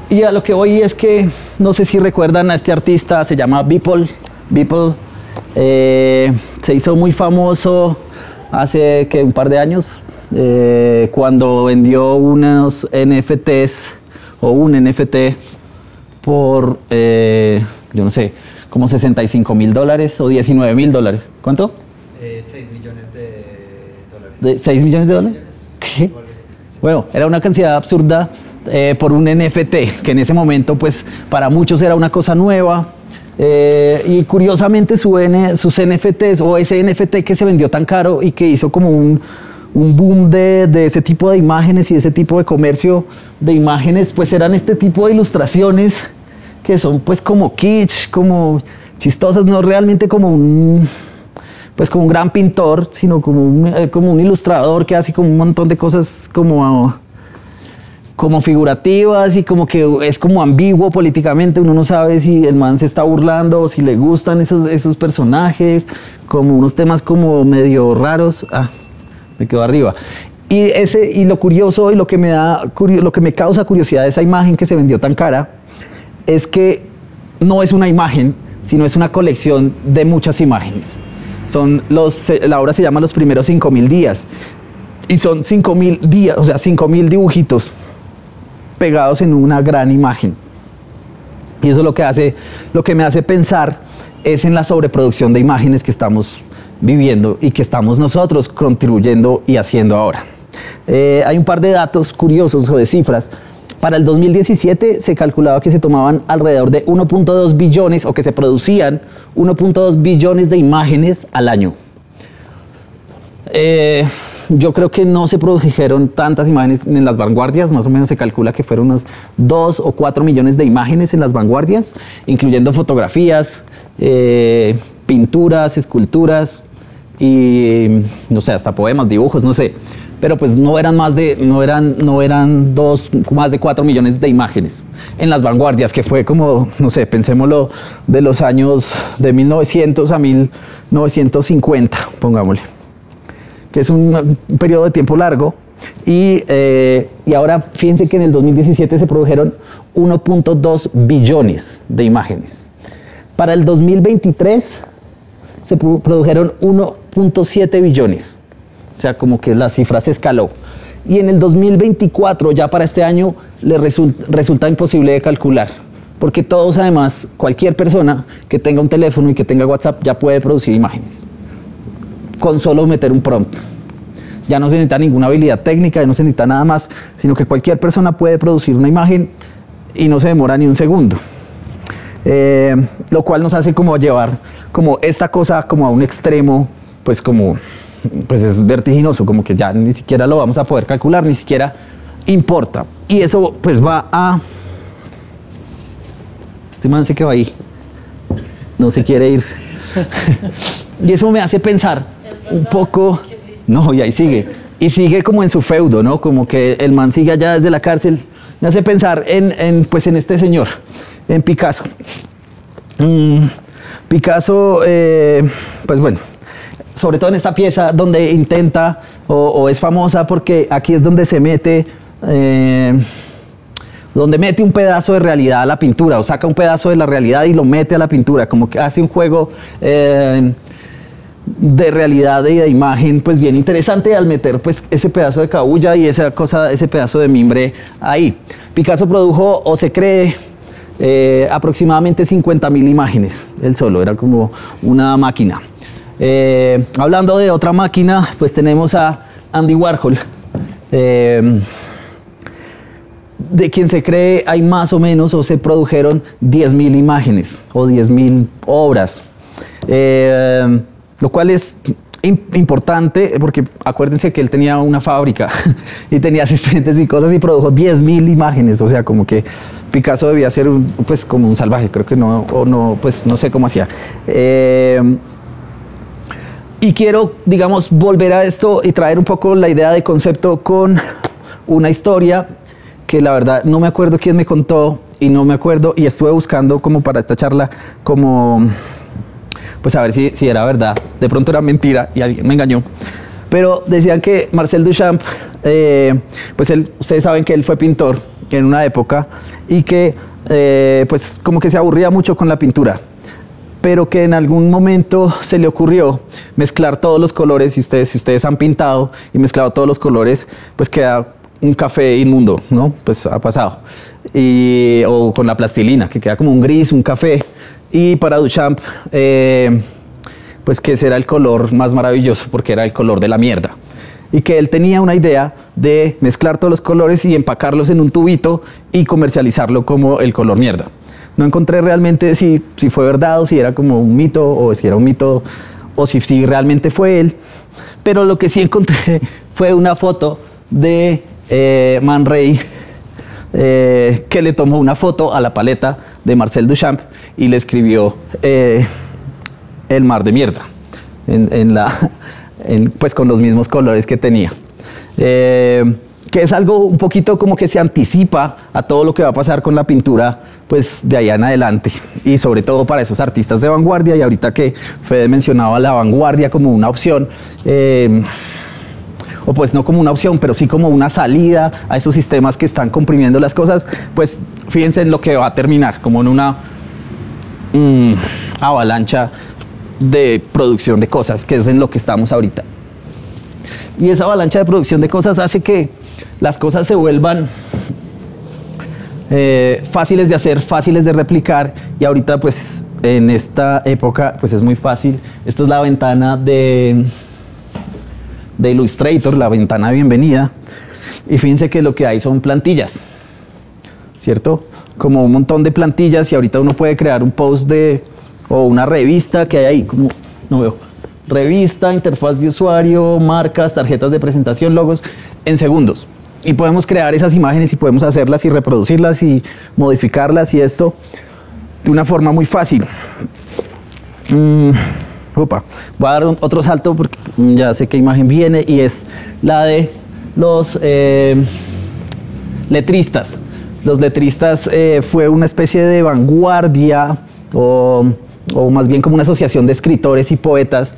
Y a lo que voy es que, no sé si recuerdan a este artista, se llama Beeple. Beeple se hizo muy famoso hace un par de años, cuando vendió unos NFTs o un NFT por, yo no sé, como $65.000 o $19.000. ¿Cuánto? 6 millones de dólares. ¿6 millones de dólares? ¿Qué? Bueno, era una cantidad absurda por un NFT, que en ese momento pues para muchos era una cosa nueva. Y curiosamente sus NFTs o ese NFT que se vendió tan caro y que hizo como un boom de ese tipo de imágenes y ese tipo de comercio de imágenes, pues eran este tipo de ilustraciones que son pues como kitsch, como chistosas, no realmente como un gran pintor, sino como un ilustrador que hace como un montón de cosas como figurativas y como que es como ambiguo políticamente, uno no sabe si el man se está burlando o si le gustan esos personajes, como unos temas como medio raros. Me quedo arriba. Y lo curioso y lo que me causa curiosidad de esa imagen que se vendió tan cara es que no es una imagen, sino es una colección de muchas imágenes. La obra se llama Los primeros 5.000 días y son 5.000 días, o sea, 5.000 dibujitos pegados en una gran imagen. Y eso lo que me hace pensar es en la sobreproducción de imágenes que estamos viviendo y que estamos nosotros contribuyendo y haciendo ahora. Hay un par de datos curiosos o de cifras. Para el 2017 se calculaba que se tomaban alrededor de 1.2 billones o que se producían 1.2 billones de imágenes al año. Yo creo que no se produjeron tantas imágenes en las vanguardias, más o menos se calcula que fueron unos 2 o 4 millones de imágenes en las vanguardias, incluyendo fotografías, pinturas, esculturas y no sé, hasta poemas, dibujos, no sé. Pero pues no eran más de 4 millones de imágenes en las vanguardias, que fue como, no sé, pensémoslo, de los años de 1900 a 1950, pongámosle, que es un periodo de tiempo largo. Y ahora fíjense que en el 2017 se produjeron 1.2 billones de imágenes. Para el 2023 se produjeron 1.7 billones. O sea, como que la cifra se escaló. Y en el 2024, ya para este año, le resulta imposible de calcular. Porque todos, además, cualquier persona que tenga un teléfono y que tenga WhatsApp ya puede producir imágenes. Con solo meter un prompt. Ya no se necesita ninguna habilidad técnica, ya no se necesita nada más, sino que cualquier persona puede producir una imagen y no se demora ni un segundo. Lo cual nos hace como llevar como esta cosa como a un extremo, pues es vertiginoso, como que ya ni siquiera lo vamos a poder calcular, ni siquiera importa. Y eso pues va a... Este man se quedó ahí, no se quiere ir. Y eso me hace pensar un poco... No, y ahí sigue. Y sigue como en su feudo, ¿no? Como que el man sigue allá desde la cárcel. Me hace pensar en este señor, en Picasso. Picasso, pues bueno, sobre todo en esta pieza donde intenta, o es famosa porque aquí es donde se mete, un pedazo de realidad a la pintura, o saca un pedazo de la realidad y lo mete a la pintura, como que hace un juego de realidad y de imagen pues bien interesante al meter pues ese pedazo de cabulla y ese pedazo de mimbre ahí. Picasso produjo, o se cree, aproximadamente 50.000 imágenes, él solo, era como una máquina. Hablando de otra máquina, pues tenemos a Andy Warhol, de quien se cree hay más o menos, o se produjeron 10.000 imágenes o 10.000 obras. Lo cual es importante porque acuérdense que él tenía una fábrica y tenía asistentes y cosas y produjo 10.000 imágenes, o sea, como que Picasso debía ser pues como un salvaje, creo que no, o no, pues no sé cómo hacía. Y quiero, digamos, volver a esto y traer un poco la idea de concepto con una historia que la verdad no me acuerdo quién me contó y no me acuerdo, y estuve buscando como para esta charla como... pues a ver si era verdad, de pronto era mentira y alguien me engañó, pero decían que Marcel Duchamp, pues ustedes saben que él fue pintor en una época y que pues como que se aburría mucho con la pintura, pero que en algún momento se le ocurrió mezclar todos los colores, y si ustedes han pintado y mezclado todos los colores, pues queda un café inmundo, ¿no? Pues ha pasado, o con la plastilina, que queda como un gris, un café. Y para Duchamp, pues que ese era el color más maravilloso, porque era el color de la mierda. Y que él tenía una idea de mezclar todos los colores y empacarlos en un tubito y comercializarlo como el color mierda. No encontré realmente si fue verdad o si era como un mito, o si era un mito, o si realmente fue él. Pero lo que sí encontré fue una foto de Man Ray, que le tomó una foto a la paleta de Marcel Duchamp y le escribió el mar de mierda pues con los mismos colores que tenía, que es algo un poquito como que se anticipa a todo lo que va a pasar con la pintura pues de allá en adelante, y sobre todo para esos artistas de vanguardia. Y ahorita que Fede mencionaba la vanguardia como una opción, o pues no como una opción, pero sí como una salida a esos sistemas que están comprimiendo las cosas, pues fíjense en lo que va a terminar, como en una avalancha de producción de cosas, que es en lo que estamos ahorita. Y esa avalancha de producción de cosas hace que las cosas se vuelvan fáciles de hacer, fáciles de replicar, y ahorita pues en esta época pues es muy fácil. Esta es la ventana de Illustrator, la ventana de bienvenida, y fíjense que lo que hay son plantillas. ¿cierto? Como un montón de plantillas y ahorita uno puede crear un post o una revista que hay ahí, como, no veo, revista, interfaz de usuario, marcas, tarjetas de presentación, logos, en segundos. Y podemos crear esas imágenes y podemos hacerlas y reproducirlas y modificarlas y esto de una forma muy fácil. Voy a dar otro salto porque ya sé qué imagen viene y es la de los letristas. Los letristas fue una especie de vanguardia o más bien como una asociación de escritores y poetas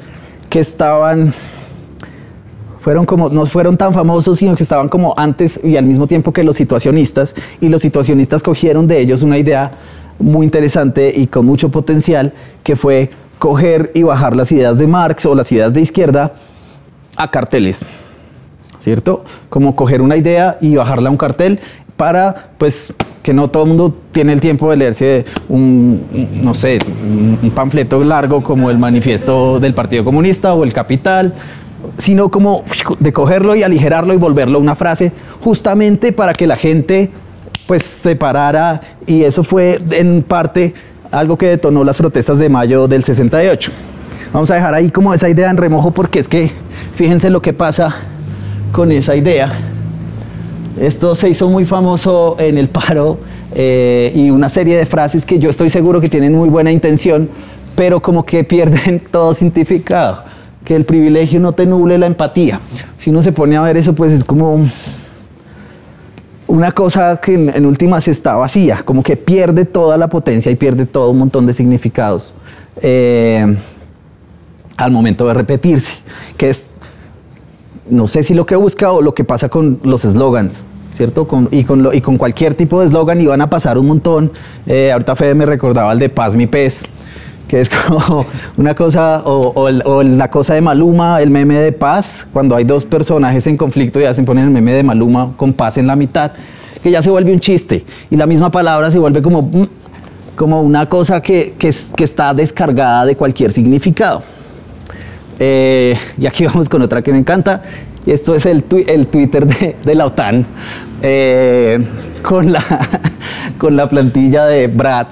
que no fueron tan famosos, sino que estaban como antes y al mismo tiempo que los situacionistas, y los situacionistas cogieron de ellos una idea muy interesante y con mucho potencial, que fue coger y bajar las ideas de Marx o las ideas de izquierda a carteles, ¿cierto? Como coger una idea y bajarla a un cartel para, pues, que no todo el mundo tiene el tiempo de leerse un panfleto largo como el manifiesto del Partido Comunista o el Capital, sino como de cogerlo y aligerarlo y volverlo una frase, justamente para que la gente pues se parara, y eso fue en parte algo que detonó las protestas de mayo del 68. Vamos a dejar ahí como esa idea en remojo porque es que fíjense lo que pasa con esa idea. Esto se hizo muy famoso en el paro y una serie de frases que yo estoy seguro que tienen muy buena intención, pero como que pierden todo significado. Que el privilegio no te nuble la empatía. Si uno se pone a ver eso, pues es como una cosa que en últimas está vacía, como que pierde toda la potencia y pierde todo un montón de significados al momento de repetirse, que es, no sé si lo que busca o lo que pasa con los eslogans, ¿cierto? Y con cualquier tipo de eslogan, y van a pasar un montón. Ahorita Fede me recordaba el de Paz mi pez, que es como una cosa, o la cosa de Maluma, el meme de Paz, cuando hay dos personajes en conflicto y hacen poner el meme de Maluma con Paz en la mitad, que ya se vuelve un chiste, y la misma palabra se vuelve como una cosa que está descargada de cualquier significado. Y aquí vamos con otra que me encanta, y esto es el Twitter de la OTAN, con la plantilla de Brad,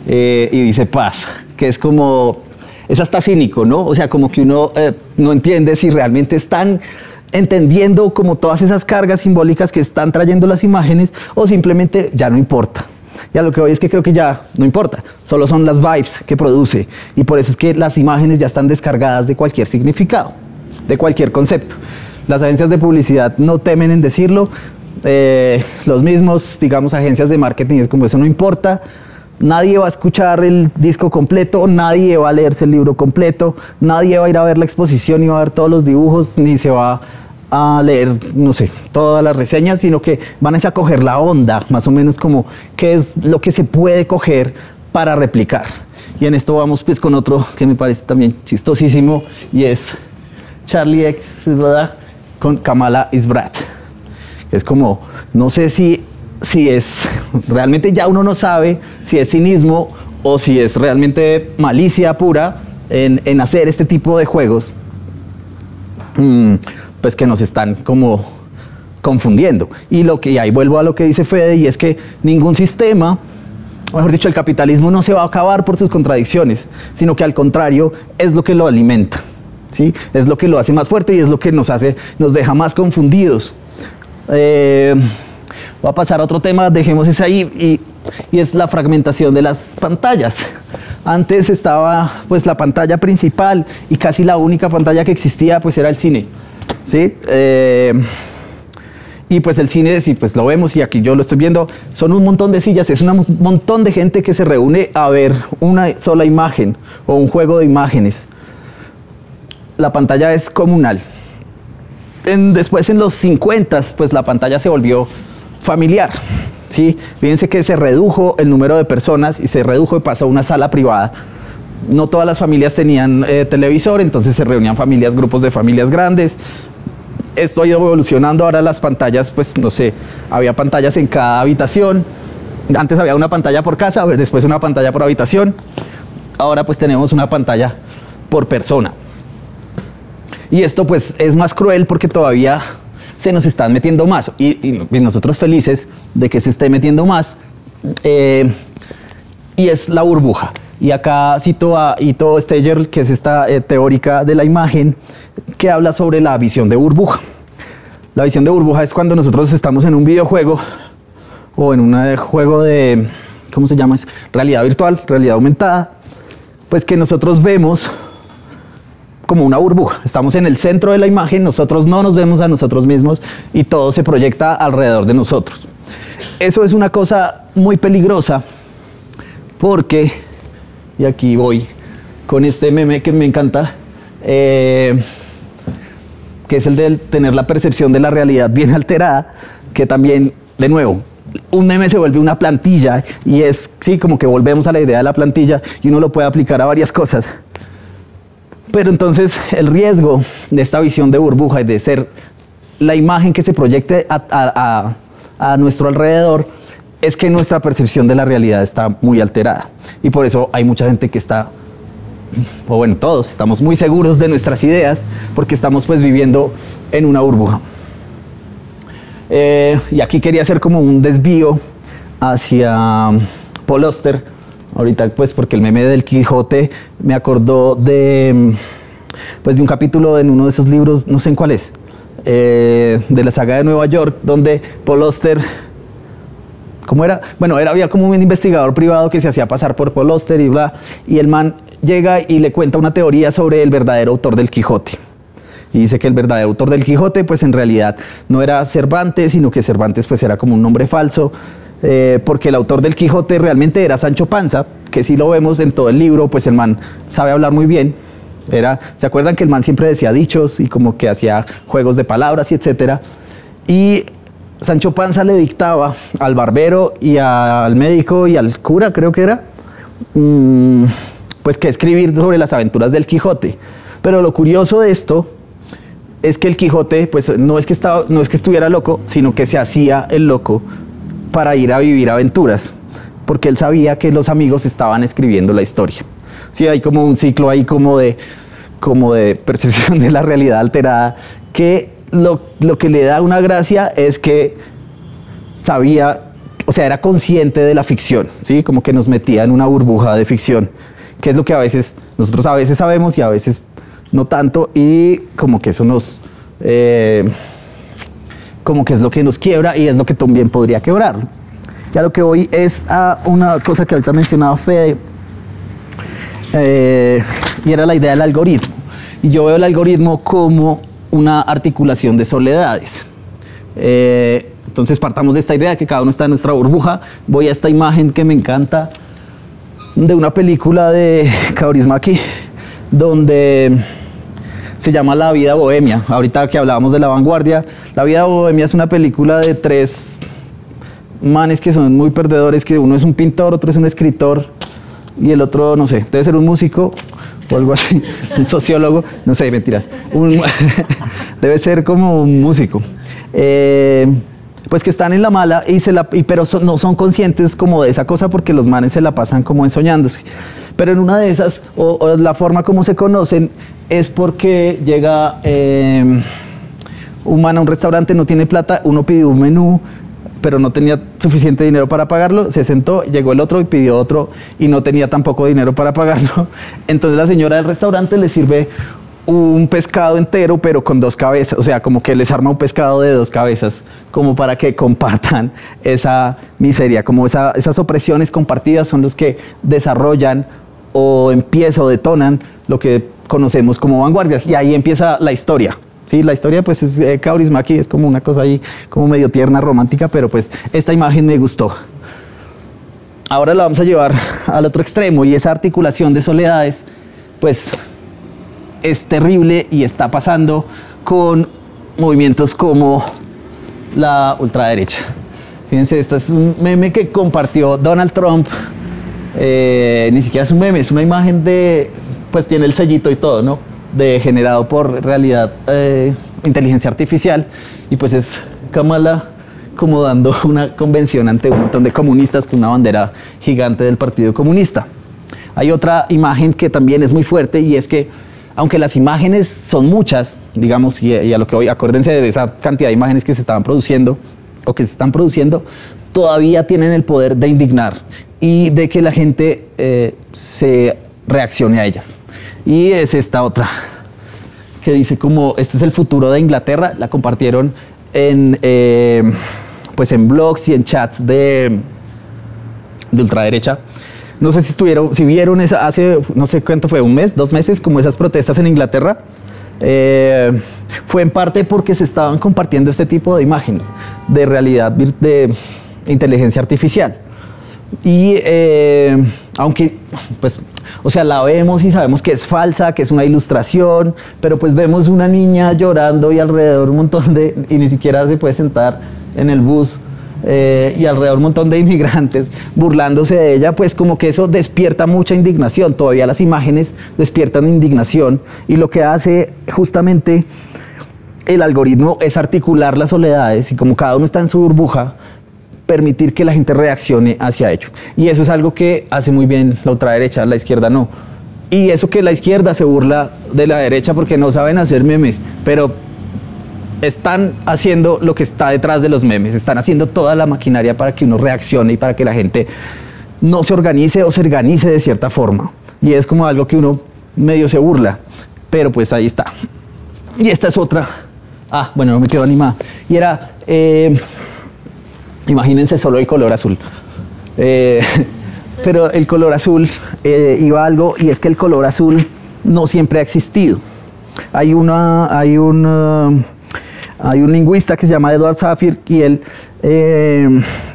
y dice paz, que es hasta cínico, ¿no? O sea, como que uno no entiende si realmente están entendiendo como todas esas cargas simbólicas que están trayendo las imágenes, o simplemente ya no importa. Ya lo que voy es que creo que ya no importa, solo son las vibes que produce, y por eso es que las imágenes ya están descargadas de cualquier significado, de cualquier concepto. Las agencias de publicidad no temen en decirlo, los mismos, digamos, agencias de marketing, es como eso no importa. Nadie va a escuchar el disco completo, nadie va a leerse el libro completo, nadie va a ir a ver la exposición y va a ver todos los dibujos, ni se va a leer, no sé, todas las reseñas, sino que van a coger la onda, más o menos como qué es lo que se puede coger para replicar. Y en esto vamos pues con otro que me parece también chistosísimo, y es Charlie X, ¿verdad? Con Kamala is Brad. Es como, no sé si es, realmente ya uno no sabe si es cinismo o si es realmente malicia pura en hacer este tipo de juegos, pues que nos están como confundiendo. Y ahí vuelvo a lo que dice Fede, y es que ningún sistema, mejor dicho, el capitalismo no se va a acabar por sus contradicciones, sino que al contrario es lo que lo alimenta, ¿sí? Es lo que lo hace más fuerte y es lo que nos deja más confundidos. Voy a pasar a otro tema, dejemos ese ahí, y es la fragmentación de las pantallas. Antes estaba pues la pantalla principal, y casi la única pantalla que existía pues era el cine, ¿sí? Y pues el cine, si pues lo vemos, y aquí yo lo estoy viendo, son un montón de sillas, es un montón de gente que se reúne a ver una sola imagen o un juego de imágenes. La pantalla es comunal. Después en los 50, pues la pantalla se volvió familiar, ¿sí? Fíjense que se redujo el número de personas y se redujo y pasó a una sala privada. No todas las familias tenían televisor, entonces se reunían familias, grupos de familias grandes. Esto ha ido evolucionando. Ahora las pantallas, pues no sé, había pantallas en cada habitación. Antes había una pantalla por casa, después una pantalla por habitación. Ahora pues tenemos una pantalla por persona. Y esto pues es más cruel porque todavía se nos están metiendo más, y nosotros felices de que se esté metiendo más, y es la burbuja. Y acá cito a Ito Steyer, que es esta teórica de la imagen, que habla sobre la visión de burbuja. La visión de burbuja es cuando nosotros estamos en un videojuego o en un juego de, ¿cómo se llama eso? Realidad virtual, realidad aumentada, pues que nosotros vemos como una burbuja. Estamos en el centro de la imagen, nosotros no nos vemos a nosotros mismos y todo se proyecta alrededor de nosotros. Eso es una cosa muy peligrosa porque, y aquí voy con este meme que me encanta, que es el de tener la percepción de la realidad bien alterada, que también, de nuevo, un meme se vuelve una plantilla y es, sí, como que volvemos a la idea de la plantilla y uno lo puede aplicar a varias cosas. Pero entonces el riesgo de esta visión de burbuja y de ser la imagen que se proyecte a nuestro alrededor es que nuestra percepción de la realidad está muy alterada. Y por eso hay mucha gente que está, o bueno, todos estamos muy seguros de nuestras ideas porque estamos pues viviendo en una burbuja. Y aquí quería hacer como un desvío hacia Paul Auster. Ahorita pues porque el meme del Quijote me acordó de un capítulo en uno de esos libros, no sé en cuál es, de la saga de Nueva York, donde Paul Auster, ¿cómo era? Bueno, había como un investigador privado que se hacía pasar por Paul Auster y bla, y el man llega y le cuenta una teoría sobre el verdadero autor del Quijote. Y dice que el verdadero autor del Quijote pues en realidad no era Cervantes, sino que Cervantes pues era como un nombre falso, porque el autor del Quijote realmente era Sancho Panza, que si lo vemos en todo el libro, pues el man sabe hablar muy bien. ¿Se acuerdan que el man siempre decía dichos y como que hacía juegos de palabras y etcétera? Y Sancho Panza le dictaba al barbero y al médico y al cura, creo que era, pues que escribir sobre las aventuras del Quijote. Pero lo curioso de esto es que el Quijote pues no es que estuviera loco, sino que se hacía el loco para ir a vivir aventuras, porque él sabía que los amigos estaban escribiendo la historia. Sí, hay como un ciclo ahí como de percepción de la realidad alterada, que lo que le da una gracia es que sabía, o sea, era consciente de la ficción, ¿sí? Como que nos metía en una burbuja de ficción, que es lo que nosotros a veces sabemos y a veces no tanto, y como que eso como que es lo que nos quiebra y es lo que también podría quebrar. Ya lo que voy es a una cosa que ahorita mencionaba Fede, y era la idea del algoritmo. Y yo veo el algoritmo como una articulación de soledades. Entonces partamos de esta idea que cada uno está en nuestra burbuja. Voy a esta imagen que me encanta de una película de Kaurismäki donde se llama La vida bohemia. Ahorita que hablábamos de La Vanguardia, La vida bohemia es una película de tres manes que son muy perdedores, que uno es un pintor, otro es un escritor y el otro, no sé, debe ser un músico o algo así, un sociólogo, no sé, mentiras, debe ser como un músico. Pues que están en la mala pero no son conscientes como de esa cosa porque los manes se la pasan como ensoñándose. Pero en una de esas, o la forma como se conocen, es porque llega un man a un restaurante, no tiene plata, uno pidió un menú, pero no tenía suficiente dinero para pagarlo, se sentó, llegó el otro y pidió otro y no tenía tampoco dinero para pagarlo. Entonces la señora del restaurante le sirve un pescado entero pero con 2 cabezas, o sea, como que les arma un pescado de 2 cabezas, como para que compartan esa miseria, como esas opresiones compartidas son los que desarrollan o empiezan o detonan lo que conocemos como vanguardias, y ahí empieza la historia. Sí, la historia pues es Kaurismäki, es como una cosa ahí como medio tierna, romántica, pero pues esta imagen me gustó. Ahora la vamos a llevar al otro extremo y esa articulación de soledades pues es terrible y está pasando con movimientos como la ultraderecha. Fíjense, este es un meme que compartió Donald Trump, ni siquiera es un meme, es una imagen pues tiene el sellito y todo, ¿no? Generado por realidad, inteligencia artificial, y pues es Kamala como dando una convención ante un montón de comunistas con una bandera gigante del Partido Comunista. Hay otra imagen que también es muy fuerte y es que aunque las imágenes son muchas, digamos, y a lo que voy, acuérdense de esa cantidad de imágenes que se estaban produciendo o que se están produciendo, todavía tienen el poder de indignar y de que la gente se reaccione a ellas. Y es esta otra que dice como, este es el futuro de Inglaterra, la compartieron pues en blogs y en chats de ultraderecha. No sé si vieron esa, hace, no sé cuánto fue, un mes, 2 meses, como esas protestas en Inglaterra. Fue en parte porque se estaban compartiendo este tipo de imágenes de realidad, de inteligencia artificial. Y aunque, pues, o sea, la vemos y sabemos que es falsa, que es una ilustración, pero pues vemos una niña llorando y alrededor un montón y ni siquiera se puede sentar en el bus, y alrededor un montón de inmigrantes burlándose de ella, pues como que eso despierta mucha indignación. Todavía las imágenes despiertan indignación, y lo que hace justamente el algoritmo es articular las soledades, y como cada uno está en su burbuja, permitir que la gente reaccione hacia ello. Y eso es algo que hace muy bien la ultraderecha, la izquierda no. Y eso que la izquierda se burla de la derecha porque no saben hacer memes, pero están haciendo lo que está detrás de los memes, están haciendo toda la maquinaria para que uno reaccione y para que la gente no se organice o se organice de cierta forma. Y es como algo que uno medio se burla, pero pues ahí está. Y esta es otra. Ah, bueno, no me quedo animada. Y era... imagínense solo el color azul. Pero el color azul iba a algo, y es que el color azul no siempre ha existido. Hay un lingüista que se llama Edward Safir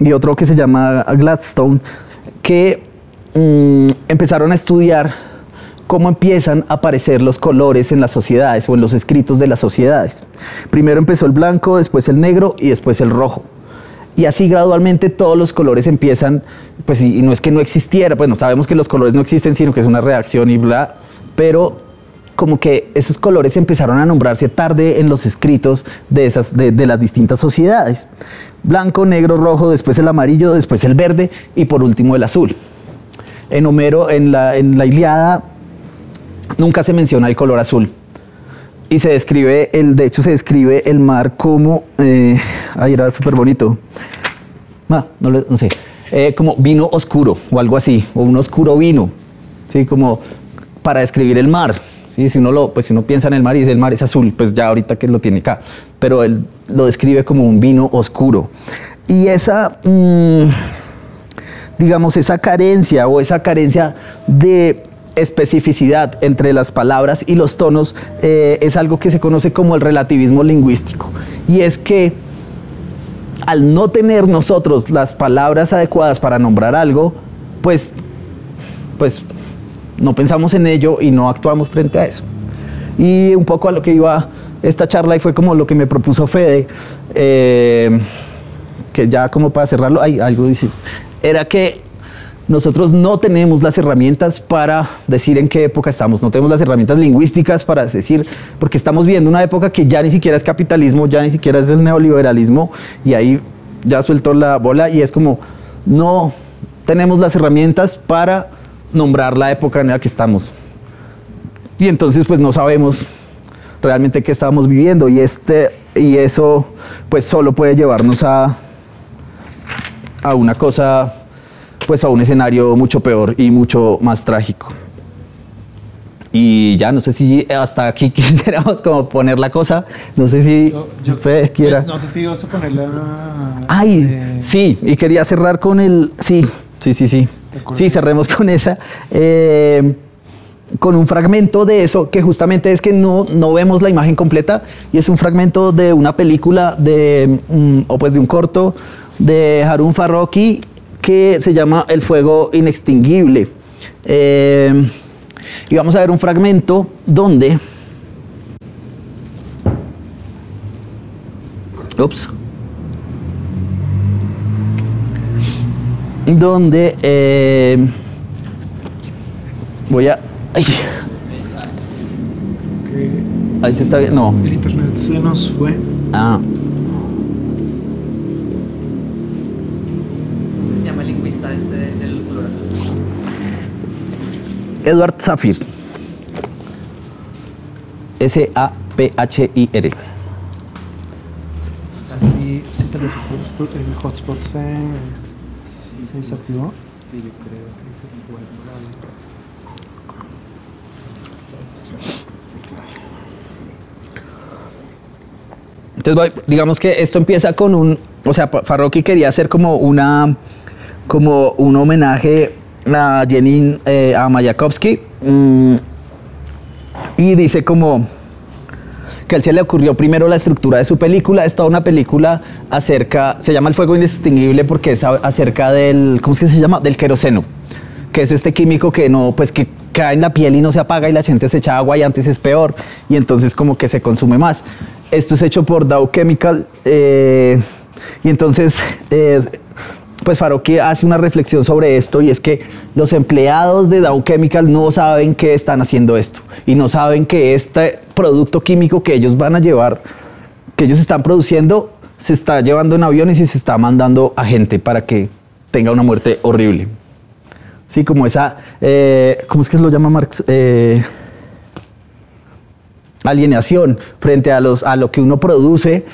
y otro que se llama Gladstone, que empezaron a estudiar cómo empiezan a aparecer los colores en las sociedades o en los escritos de las sociedades. Primero empezó el blanco, después el negro y después el rojo. Y así gradualmente todos los colores empiezan, pues, y no es que no existiera, bueno, sabemos que los colores no existen, sino que es una reacción y bla, pero como que esos colores empezaron a nombrarse tarde en los escritos de las distintas sociedades. Blanco, negro, rojo, después el amarillo, después el verde y por último el azul. En Homero, en la Ilíada, nunca se menciona el color azul. Y se describe, de hecho se describe el mar como, ay, era súper bonito, no sé, como vino oscuro o algo así, o un oscuro vino, ¿sí? Como para describir el mar, ¿sí? Si uno piensa en el mar y dice el mar es azul, pues ya ahorita que lo tiene acá, pero él lo describe como un vino oscuro. Y esa, digamos, esa carencia de especificidad entre las palabras y los tonos es algo que se conoce como el relativismo lingüístico, y es que al no tener nosotros las palabras adecuadas para nombrar algo, pues no pensamos en ello y no actuamos frente a eso. Y un poco a lo que iba esta charla, y fue como lo que me propuso Fede, que ya como para cerrarlo, hay algo dice, era que nosotros no tenemos las herramientas para decir en qué época estamos, no tenemos las herramientas lingüísticas para decir, porque estamos viviendo una época que ya ni siquiera es capitalismo, ya ni siquiera es el neoliberalismo, y ahí ya suelto la bola, y es como, no tenemos las herramientas para nombrar la época en la que estamos. Y entonces pues no sabemos realmente qué estamos viviendo, y eso pues solo puede llevarnos a una cosa, pues a un escenario mucho peor y mucho más trágico. Y ya no sé si hasta aquí quisiéramos como poner la cosa, no sé si Fede quiera. Pues no sé si ibas a ponerla. Ay, sí, y quería cerrar con el, sí, cerremos con esa, con un fragmento de eso, que justamente es que no vemos la imagen completa, y es un fragmento de una película o pues de un corto de Harun Farrokhí que se llama El fuego inextinguible. Y vamos a ver un fragmento donde voy a... Ay. Ahí se está bien, no. El internet se nos fue. Ah. Edward Safir. Safir. O sea, si el hotspot se desactivó. Sí, yo creo que se fue por ahí. Entonces, digamos que esto empieza con o sea, Farrokhy quería hacer como un homenaje a Jenin, a Mayakovsky, y dice como que a él se le ocurrió primero la estructura de su película. Es toda una película se llama El fuego indextinguible porque es acerca del, ¿cómo es que se llama? Del queroseno, que es este químico que que cae en la piel y no se apaga y la gente se echa agua y antes es peor y entonces como que se consume más. Esto es hecho por Dow Chemical y entonces pues Farrokhy hace una reflexión sobre esto y es que los empleados de Dow Chemical no saben que están haciendo esto y no saben que este producto químico que ellos van a llevar, que ellos están produciendo, se está llevando en aviones y se está mandando a gente para que tenga una muerte horrible. Sí, como esa, ¿cómo es que lo llama Marx? Alienación frente a lo que uno produce,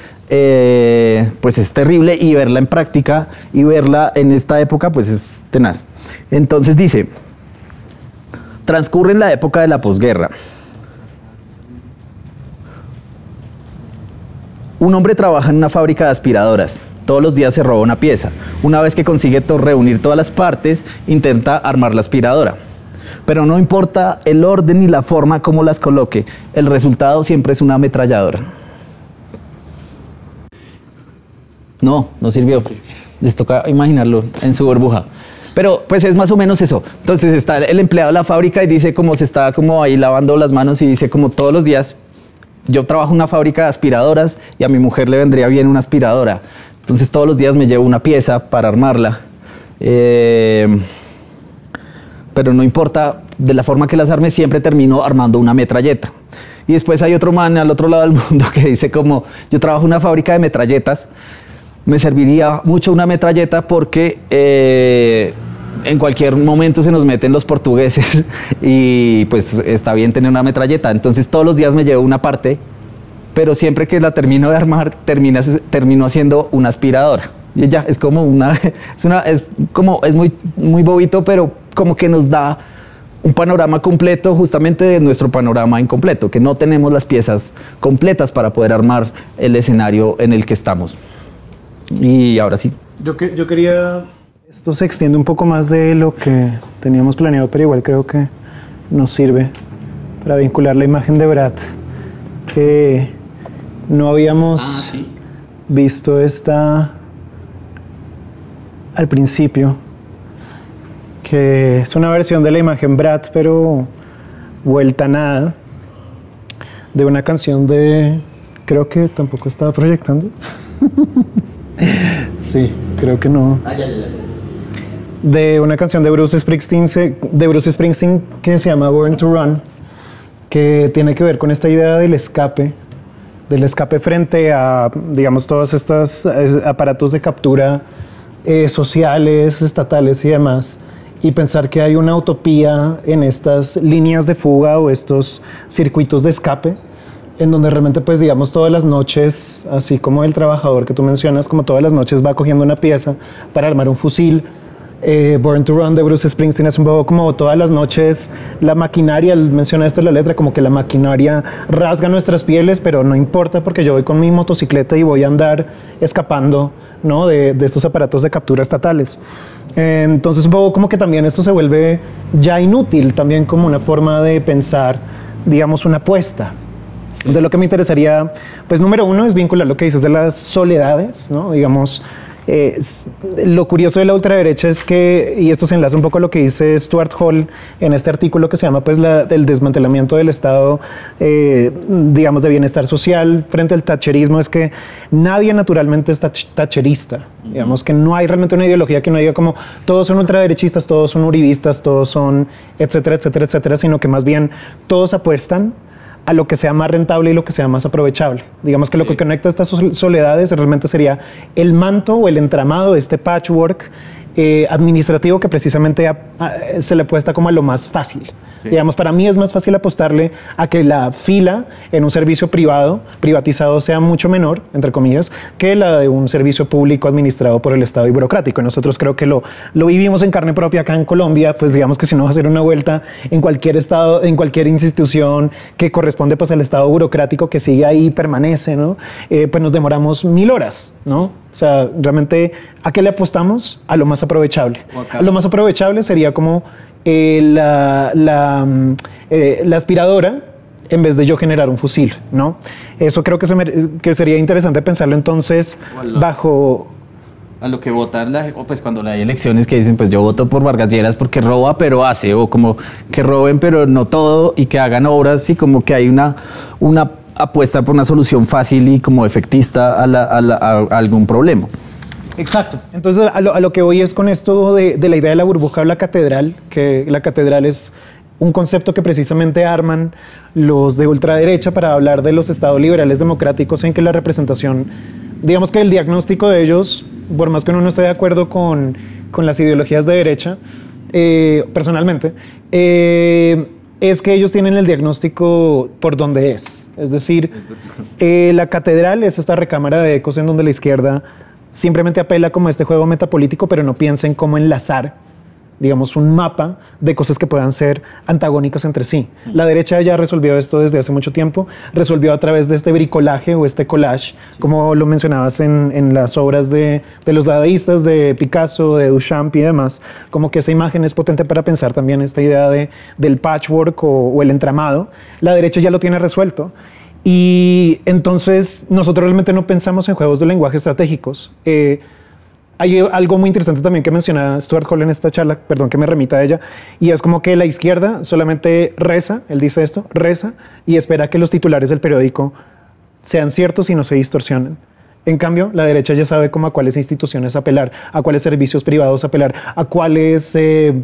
pues es terrible, y verla en práctica y verla en esta época pues es tenaz. Entonces dice, transcurre en la época de la posguerra. Un hombre trabaja en una fábrica de aspiradoras. Todos los días se roba una pieza. Una vez que consigue reunir todas las partes, intenta armar la aspiradora. Pero no importa el orden ni la forma como las coloque, el resultado siempre es una ametralladora. No sirvió. Les toca imaginarlo en su burbuja. Pero pues es más o menos eso. Entonces está el empleado de la fábrica y dice como se está como ahí lavando las manos y dice como todos los días, yo trabajo en una fábrica de aspiradoras y a mi mujer le vendría bien una aspiradora. Entonces todos los días me llevo una pieza para armarla. Pero no importa de la forma que las arme, siempre termino armando una metralleta. Y después hay otro man al otro lado del mundo que dice como, yo trabajo en una fábrica de metralletas, me serviría mucho una metralleta porque en cualquier momento se nos meten los portugueses y pues está bien tener una metralleta. Entonces todos los días me llevo una parte, pero siempre que la termino de armar, termino haciendo una aspiradora. Y ya, es como es muy bobito, pero como que nos da un panorama completo justamente de nuestro panorama incompleto, que no tenemos las piezas completas para poder armar el escenario en el que estamos. Y ahora sí. Yo quería... Esto se extiende un poco más de lo que teníamos planeado, pero igual creo que nos sirve para vincular la imagen de Brad, que no habíamos visto esta al principio, que es una versión de la imagen Brad, pero vuelta a nada, de una canción de... Creo que tampoco estaba proyectando. Sí, creo que no. De una canción de Bruce Springsteen que se llama Born to Run, que tiene que ver con esta idea del escape frente a, digamos, todos estos aparatos de captura sociales, estatales y demás, y pensar que hay una utopía en estas líneas de fuga o estos circuitos de escape, en donde realmente, pues, digamos, todas las noches, así como el trabajador que tú mencionas, como todas las noches va cogiendo una pieza para armar un fusil. Born to Run de Bruce Springsteen es un poco como todas las noches la maquinaria, él menciona esto en la letra, como que la maquinaria rasga nuestras pieles, pero no importa porque yo voy con mi motocicleta y voy a andar escapando, ¿no?, de estos aparatos de captura estatales. Entonces un poco como que también esto se vuelve ya inútil, también como una forma de pensar, digamos, una apuesta. De lo que me interesaría, pues número uno es vincular lo que dices de las soledades, ¿no? Digamos, lo curioso de la ultraderecha es que, y esto se enlaza un poco a lo que dice Stuart Hall en este artículo que se llama pues el desmantelamiento del Estado, digamos, de bienestar social frente al thatcherismo, es que nadie naturalmente es thatcherista. Digamos que no hay realmente una ideología que uno diga como todos son ultraderechistas, todos son uribistas, todos son etcétera, etcétera, etcétera, sino que más bien todos apuestan a lo que sea más rentable y lo que sea más aprovechable. Digamos que lo que conecta estas soledades realmente sería el manto o el entramado, este patchwork administrativo que precisamente se le apuesta como a lo más fácil. Sí. Digamos, para mí es más fácil apostarle a que la fila en un servicio privatizado sea mucho menor, entre comillas, que la de un servicio público administrado por el Estado y burocrático. Y nosotros creo que lo vivimos en carne propia acá en Colombia, pues digamos que si no va a hacer una vuelta en cualquier estado, en cualquier institución que corresponde pues al Estado burocrático que sigue ahí y permanece, ¿no? Pues nos demoramos 1000 horas, ¿no? O sea, realmente, ¿a qué le apostamos? A lo más aprovechable. Lo más aprovechable sería como la aspiradora en vez de yo generar un fusil, ¿no? Eso creo que sería interesante pensarlo entonces bajo... A lo que votan, pues cuando hay elecciones que dicen, pues yo voto por Vargas Lleras porque roba pero hace, o como que roben pero no todo y que hagan obras, y como que hay una apuesta por una solución fácil y como efectista a algún problema. Exacto. Entonces, a lo que voy es con esto de la idea de la burbuja o la catedral, que la catedral es un concepto que precisamente arman los de ultraderecha para hablar de los estados liberales democráticos, en que la representación, digamos que el diagnóstico de ellos, por más que uno no esté de acuerdo con las ideologías de derecha, personalmente, es que ellos tienen el diagnóstico por donde es. Es decir, la catedral es esta recámara de ecos en donde la izquierda simplemente apela como a este juego metapolítico, pero no piensa en cómo enlazar, digamos, un mapa de cosas que puedan ser antagónicas entre sí. La derecha ya resolvió esto desde hace mucho tiempo, resolvió a través de este bricolaje o este collage, como lo mencionabas en las obras de los dadaístas, de Picasso, de Duchamp y demás, como que esa imagen es potente para pensar también esta idea del patchwork o el entramado. La derecha ya lo tiene resuelto. Y entonces nosotros realmente no pensamos en juegos de lenguaje estratégicos. Hay algo muy interesante también que menciona Stuart Hall en esta charla, perdón que me remita a ella, y es como que la izquierda solamente reza, él dice esto, reza y espera que los titulares del periódico sean ciertos y no se distorsionen. En cambio, la derecha ya sabe cómo a cuáles instituciones apelar, a cuáles servicios privados apelar, a cuáles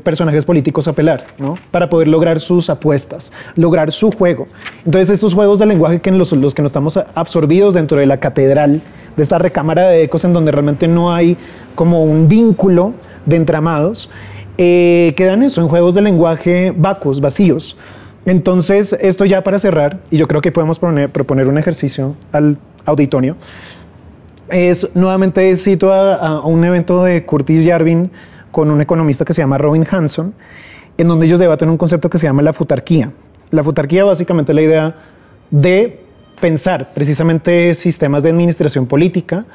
personajes políticos apelar, ¿no? Para poder lograr sus apuestas, lograr su juego. Entonces, estos juegos de lenguaje que los que no estamos absorbidos dentro de la catedral, de esta recámara de ecos en donde realmente no hay como un vínculo de entramados, quedan eso, en juegos de lenguaje vacuos, vacíos. Entonces, esto ya para cerrar, y yo creo que podemos proponer un ejercicio al auditorio, es nuevamente cito a un evento de Curtis Yarvin con un economista que se llama Robin Hanson, en donde ellos debaten un concepto que se llama la futarquía. La futarquía básicamente es la idea de pensar precisamente sistemas de administración política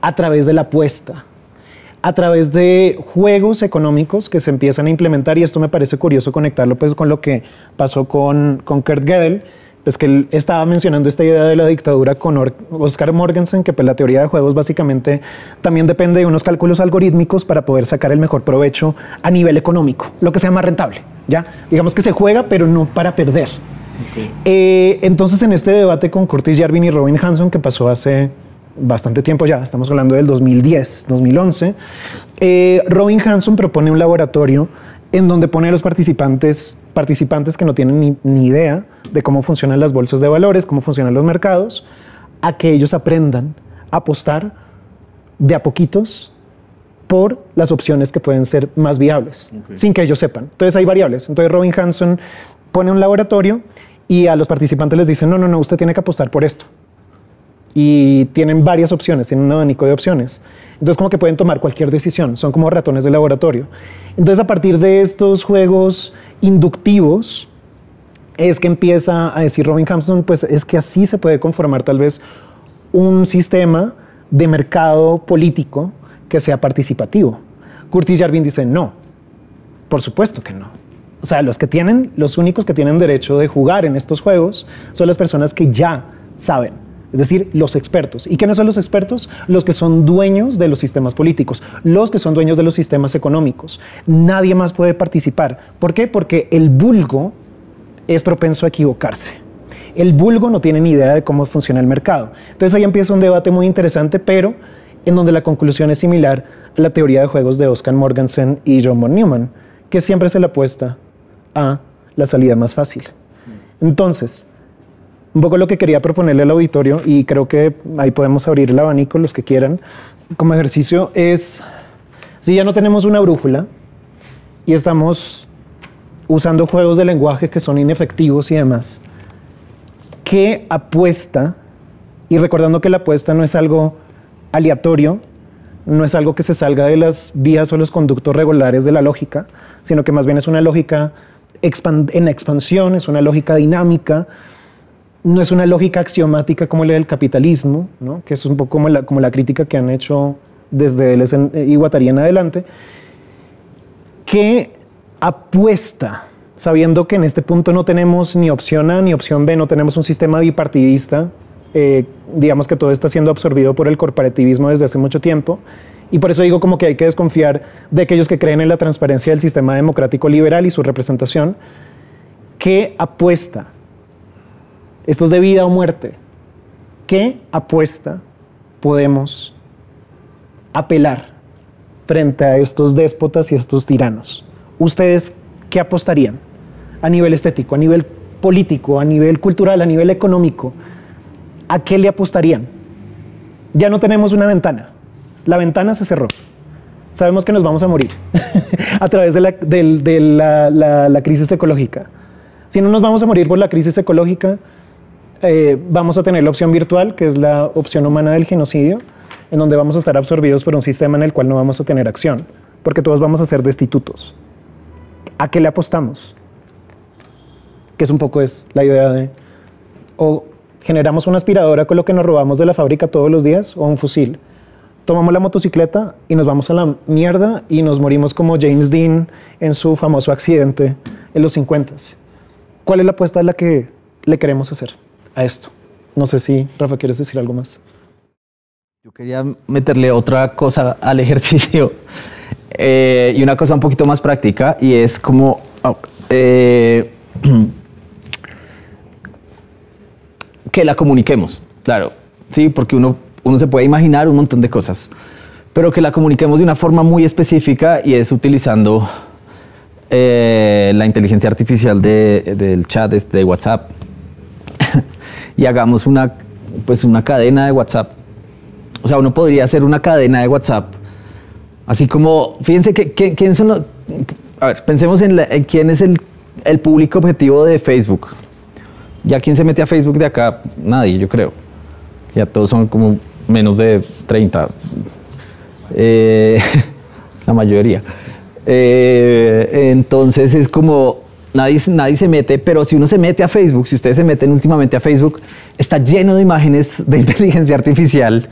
a través de la apuesta, a través de juegos económicos que se empiezan a implementar, y esto me parece curioso conectarlo pues con lo que pasó con Kurt Gödel, pues que él estaba mencionando esta idea de la dictadura con Oscar Morgenstern, que pues la teoría de juegos básicamente también depende de unos cálculos algorítmicos para poder sacar el mejor provecho a nivel económico, lo que sea más rentable, ¿ya? Digamos que se juega, pero no para perder. Okay. Entonces, en este debate con Curtis Yarvin y Robin Hanson, que pasó hace bastante tiempo ya, estamos hablando del 2010, 2011, Robin Hanson propone un laboratorio en donde pone a los participantes que no tienen ni idea de cómo funcionan las bolsas de valores, cómo funcionan los mercados, a que ellos aprendan a apostar de a poquitos por las opciones que pueden ser más viables, okay, sin que ellos sepan. Entonces hay variables. Entonces Robin Hanson pone un laboratorio y a los participantes les dice, no, usted tiene que apostar por esto. Y tienen varias opciones, tienen un abanico de opciones. Entonces como que pueden tomar cualquier decisión, son como ratones de laboratorio. Entonces a partir de estos juegos inductivos es que empieza a decir Robin Hanson, pues es que así se puede conformar tal vez un sistema de mercado político que sea participativo. Curtis Yarvin dice no, por supuesto que no. O sea, los únicos que tienen derecho de jugar en estos juegos son las personas que ya saben. Es decir, los expertos. ¿Y quiénes son los expertos? Los que son dueños de los sistemas políticos, los que son dueños de los sistemas económicos. Nadie más puede participar. ¿Por qué? Porque el vulgo es propenso a equivocarse. El vulgo no tiene ni idea de cómo funciona el mercado. Entonces ahí empieza un debate muy interesante, pero en donde la conclusión es similar a la teoría de juegos de Oscar Morgenstern y John von Neumann, que siempre se le apuesta a la salida más fácil. Entonces, un poco lo que quería proponerle al auditorio, y creo que ahí podemos abrir el abanico los que quieran, como ejercicio, es Si ya no tenemos una brújula y estamos usando juegos de lenguaje que son inefectivos y demás, ¿qué apuesta? Y recordando que la apuesta no es algo aleatorio, no es algo que se salga de las vías o los conductos regulares de la lógica, sino que más bien es una lógica en expansión, es una lógica dinámica, no es una lógica axiomática como la del capitalismo, ¿no? Que es un poco como la crítica que han hecho desde y Guattari en adelante, que apuesta, sabiendo que en este punto no tenemos ni opción A ni opción B, no tenemos un sistema bipartidista, digamos que todo está siendo absorbido por el corporativismo desde hace mucho tiempo, y por eso digo como que hay que desconfiar de aquellos que creen en la transparencia del sistema democrático liberal y su representación. ¿Qué apuesta? Esto es de vida o muerte. ¿Qué apuesta podemos apelar frente a estos déspotas y estos tiranos? ¿Ustedes qué apostarían? A nivel estético, a nivel político, a nivel cultural, a nivel económico. ¿A qué le apostarían? Ya no tenemos una ventana. La ventana se cerró. Sabemos que nos vamos a morir a través de la crisis ecológica. Si no nos vamos a morir por la crisis ecológica, vamos a tener la opción virtual, que es la opción humana del genocidio, en donde vamos a estar absorbidos por un sistema en el cual no vamos a tener acción, porque todos vamos a ser destitutos. ¿A qué le apostamos? Que es un poco la idea de... O generamos una aspiradora con lo que nos robamos de la fábrica todos los días, o un fusil. Tomamos la motocicleta y nos vamos a la mierda y nos morimos como James Dean en su famoso accidente en los 50s. ¿Cuál es la apuesta a la que le queremos hacer a esto? No sé si, Rafa, ¿quieres decir algo más? Yo quería meterle otra cosa al ejercicio y una cosa un poquito más práctica, y es como que la comuniquemos, claro, sí, porque uno se puede imaginar un montón de cosas, pero que la comuniquemos de una forma muy específica, y es utilizando la inteligencia artificial del chat de WhatsApp y hagamos una cadena de WhatsApp. O sea, uno podría hacer una cadena de WhatsApp, así como, fíjense quién son los... A ver, pensemos en quién es el público objetivo de Facebook. ¿Ya quién se mete a Facebook de acá? Nadie, yo creo. Ya todos son como menos de 30. La mayoría. Entonces es como... Nadie se mete, pero si uno se mete a Facebook, si ustedes se meten últimamente a Facebook, está lleno de imágenes de inteligencia artificial,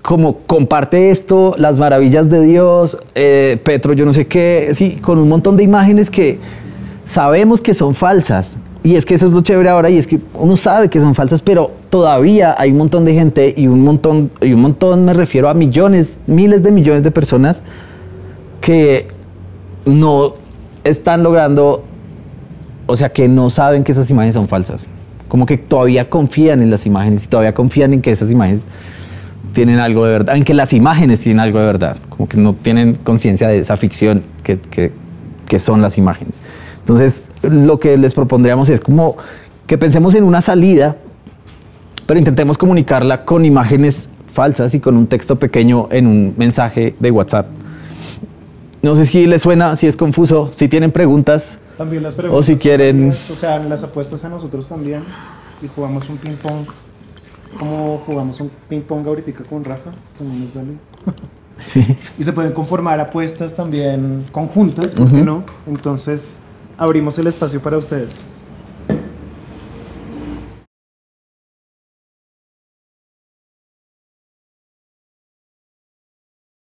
como comparte esto, las maravillas de Dios, Petro, yo no sé qué, sí, con un montón de imágenes que sabemos que son falsas. Y es que eso es lo chévere ahora, y es que uno sabe que son falsas, pero todavía hay un montón de gente, y un montón me refiero a millones, miles de millones de personas que no están logrando, o sea, que no saben que esas imágenes son falsas. Como que todavía confían en las imágenes y todavía confían en que esas imágenes tienen algo de verdad, en que las imágenes tienen algo de verdad, como que no tienen conciencia de esa ficción que son las imágenes. Entonces, lo que les propondríamos es como que pensemos en una salida, pero intentemos comunicarla con imágenes falsas y con un texto pequeño en un mensaje de WhatsApp. No sé si les suena, si es confuso, si tienen preguntas. También las preguntas. O si quieren... O sea, las apuestas a nosotros también. Y jugamos un ping pong. Como jugamos un ping pong ahorita con Rafa, también es válido. Sí. Y se pueden conformar apuestas también conjuntas, ¿por qué no? Entonces, abrimos el espacio para ustedes.